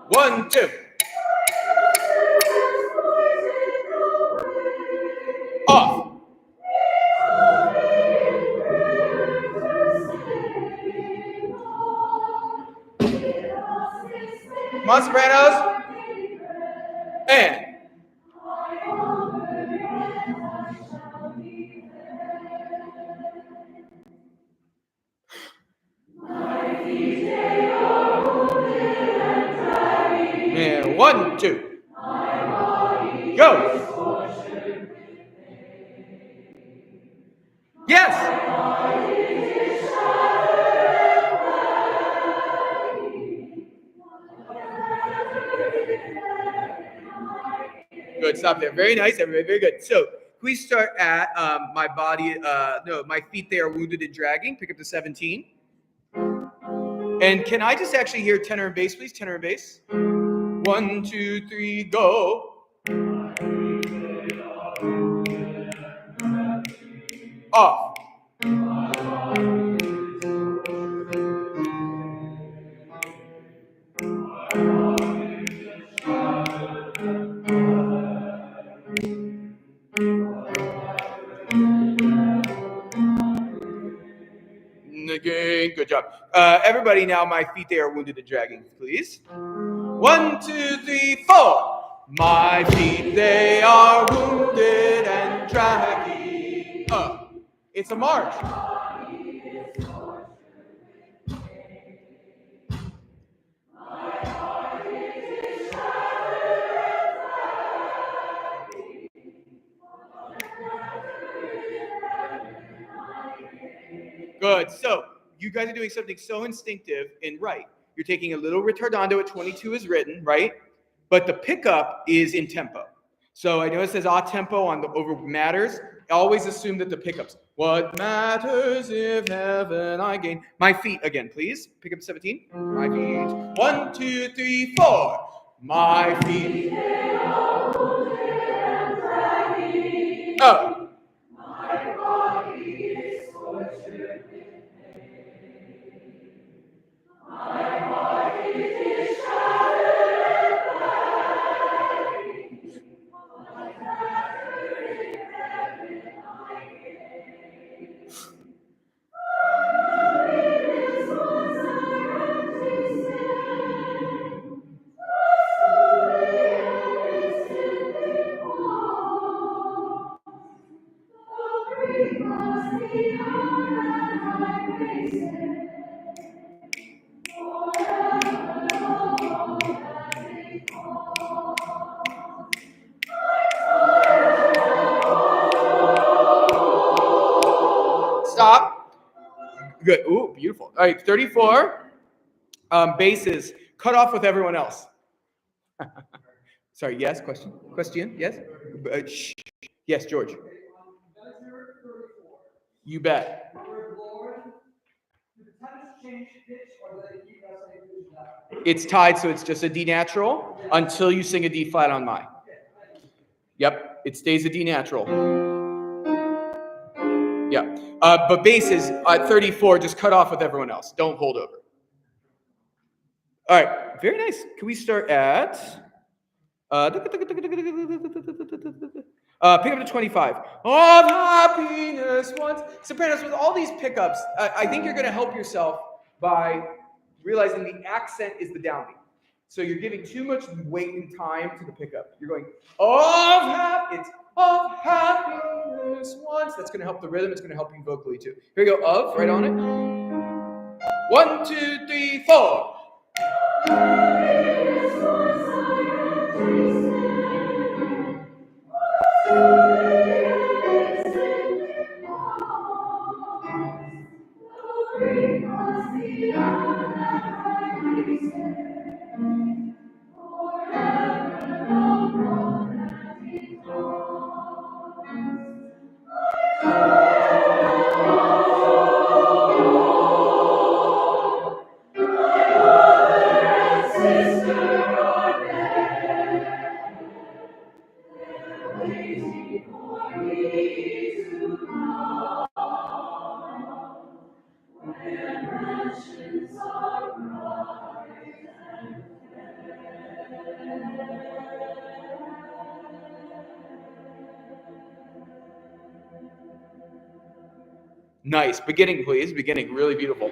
1, 2. Off. Come on, sopranos. And. And 1, 2. Go. Yes. Good. Stop there. Very nice, everybody. Very good. So we start at my feet, they are wounded and dragging. Pick up to 17. And can I just actually hear tenor and bass, please? Tenor and bass. 1, 2, 3, go. Off. Again, good job. Everybody now, my feet, they are wounded and dragging, please. 1, 2, 3, 4. My feet, they are wounded and dragging. It's a march. Good. So you guys are doing something so instinctive and right. You're taking a little ritardando at 22 is written, right? But the pickup is in tempo. So I know it says a tempo on the over matters. Always assume that the pickups. What matters if heaven I gain? My feet again, please. Pick up 17. My feet. 1, 2, 3, 4. My feet. Oh. Stop. Good. Ooh, beautiful. All right, 34. Basses cut off with everyone else. Sorry. Yes. Question. Question. Yes. Shh. Yes, George. You bet. It's tied, so it's just a D natural until you sing a D flat on my. Yep. It stays a D natural. Yeah. But basses at 34 just cut off with everyone else. Don't hold over. All right. Very nice. Can we start at pick up to 25. Of happiness once. Sopranos, with all these pickups, I think you're going to help yourself by realizing the accent is the downbeat. So you're giving too much weight and time to the pickup. You're going it's of happiness once. That's going to help the rhythm. It's going to help you vocally too. Here we go. Of, right on it. 1, 2, 3, 4. Nice. Beginning, please. Beginning. Really beautiful.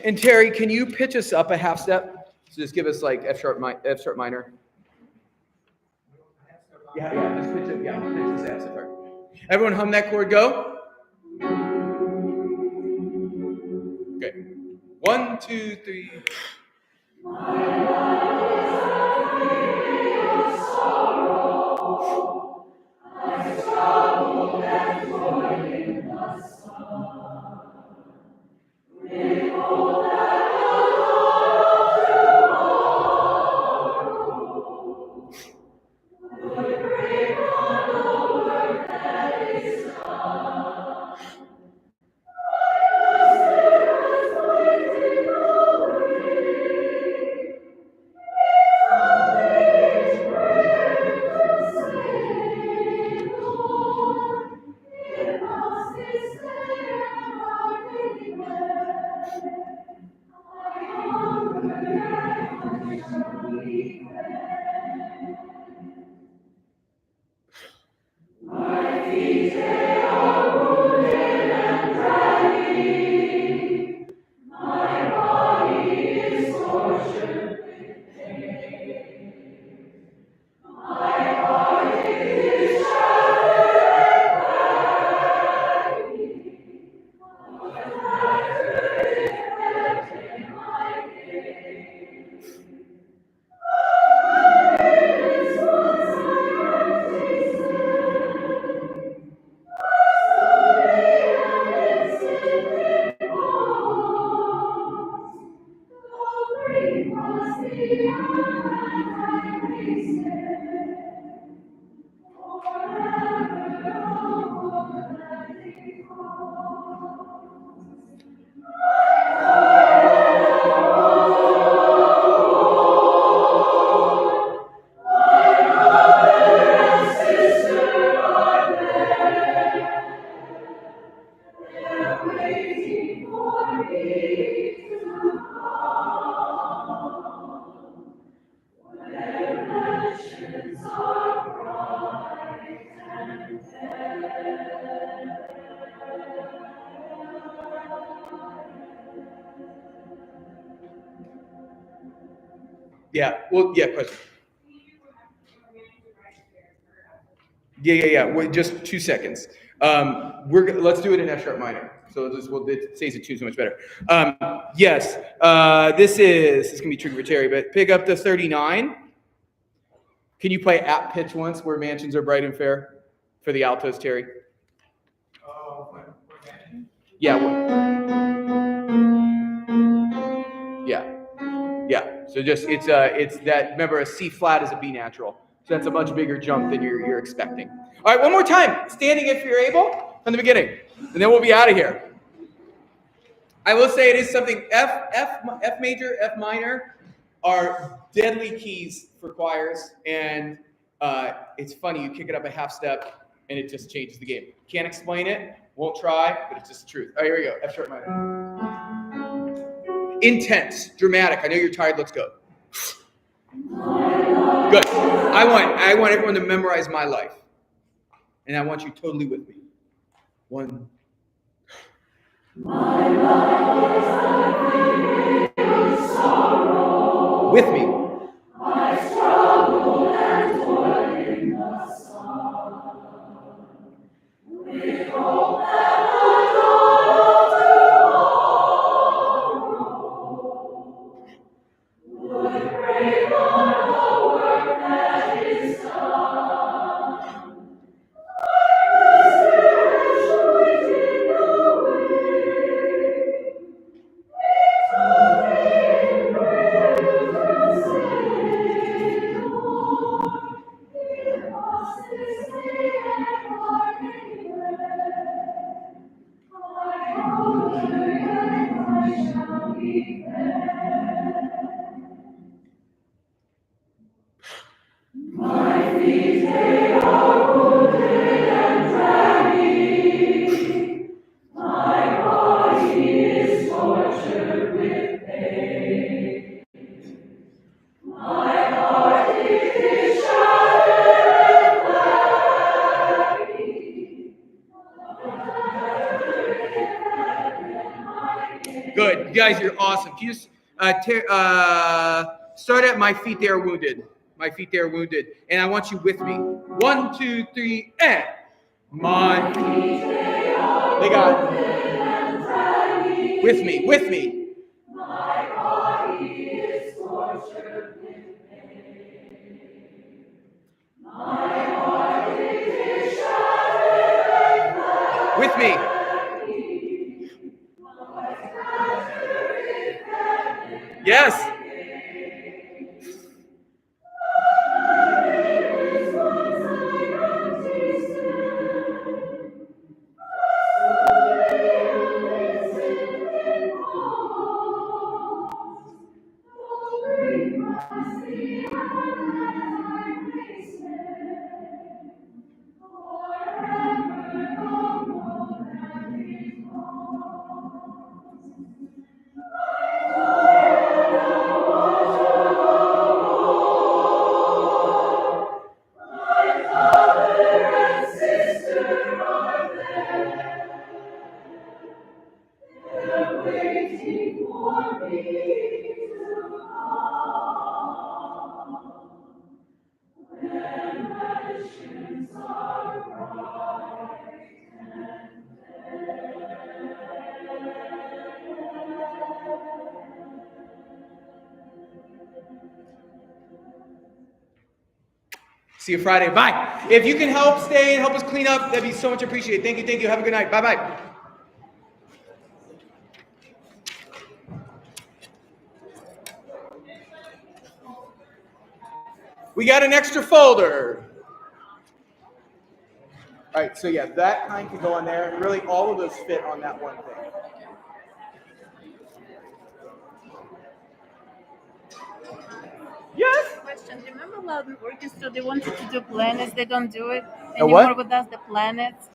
And Terry, can you pitch us up a half step? So just give us like F sharp minor. Yeah. Just pitch it. Yeah. Pitch this half step part. Everyone hum that chord. Go. Okay. 1, 2, 3. Yeah. Well, yeah. Question. Yeah. Wait, just 2 seconds. Let's do it in F sharp minor. So it stays at 2 so much better. Yes. This is gonna be tricky for Terry, but pick up the 39. Can you play at pitch once where mansions are bright and fair for the altos, Terry? Yeah. Yeah. So just it's that. Remember, a C flat is a B natural, so that's a much bigger jump than you're expecting. All right, one more time, standing if you're able from the beginning, and then we'll be out of here. I will say it is something. F major, F minor are deadly keys for choirs, and it's funny. You kick it up a half step, and it just changes the game. Can't explain it. Won't try, but it's just the truth. All right, here we go. F sharp minor. Intense, dramatic. I know you're tired. Let's go. Good. I want everyone to memorize my life, and I want you totally with me. 1. My life is a sorrow. With me. Good. You guys, you're awesome. Can you just start at my feet they are wounded. My feet they are wounded. And I want you with me. 1, 2, 3, and my feet they got with me, with me. With me. Yes. See you Friday. Bye. If you can help stay and help us clean up, that'd be so much appreciated. Thank you. Thank you. Have a good night. Bye-bye. We got an extra folder. All right, so yeah, that kind can go on there. Really, all of those fit on that one thing. Yes? Question. Remember Loudon Orchestra, they wanted to do planets, they don't do it A what? anymore with us, the planets.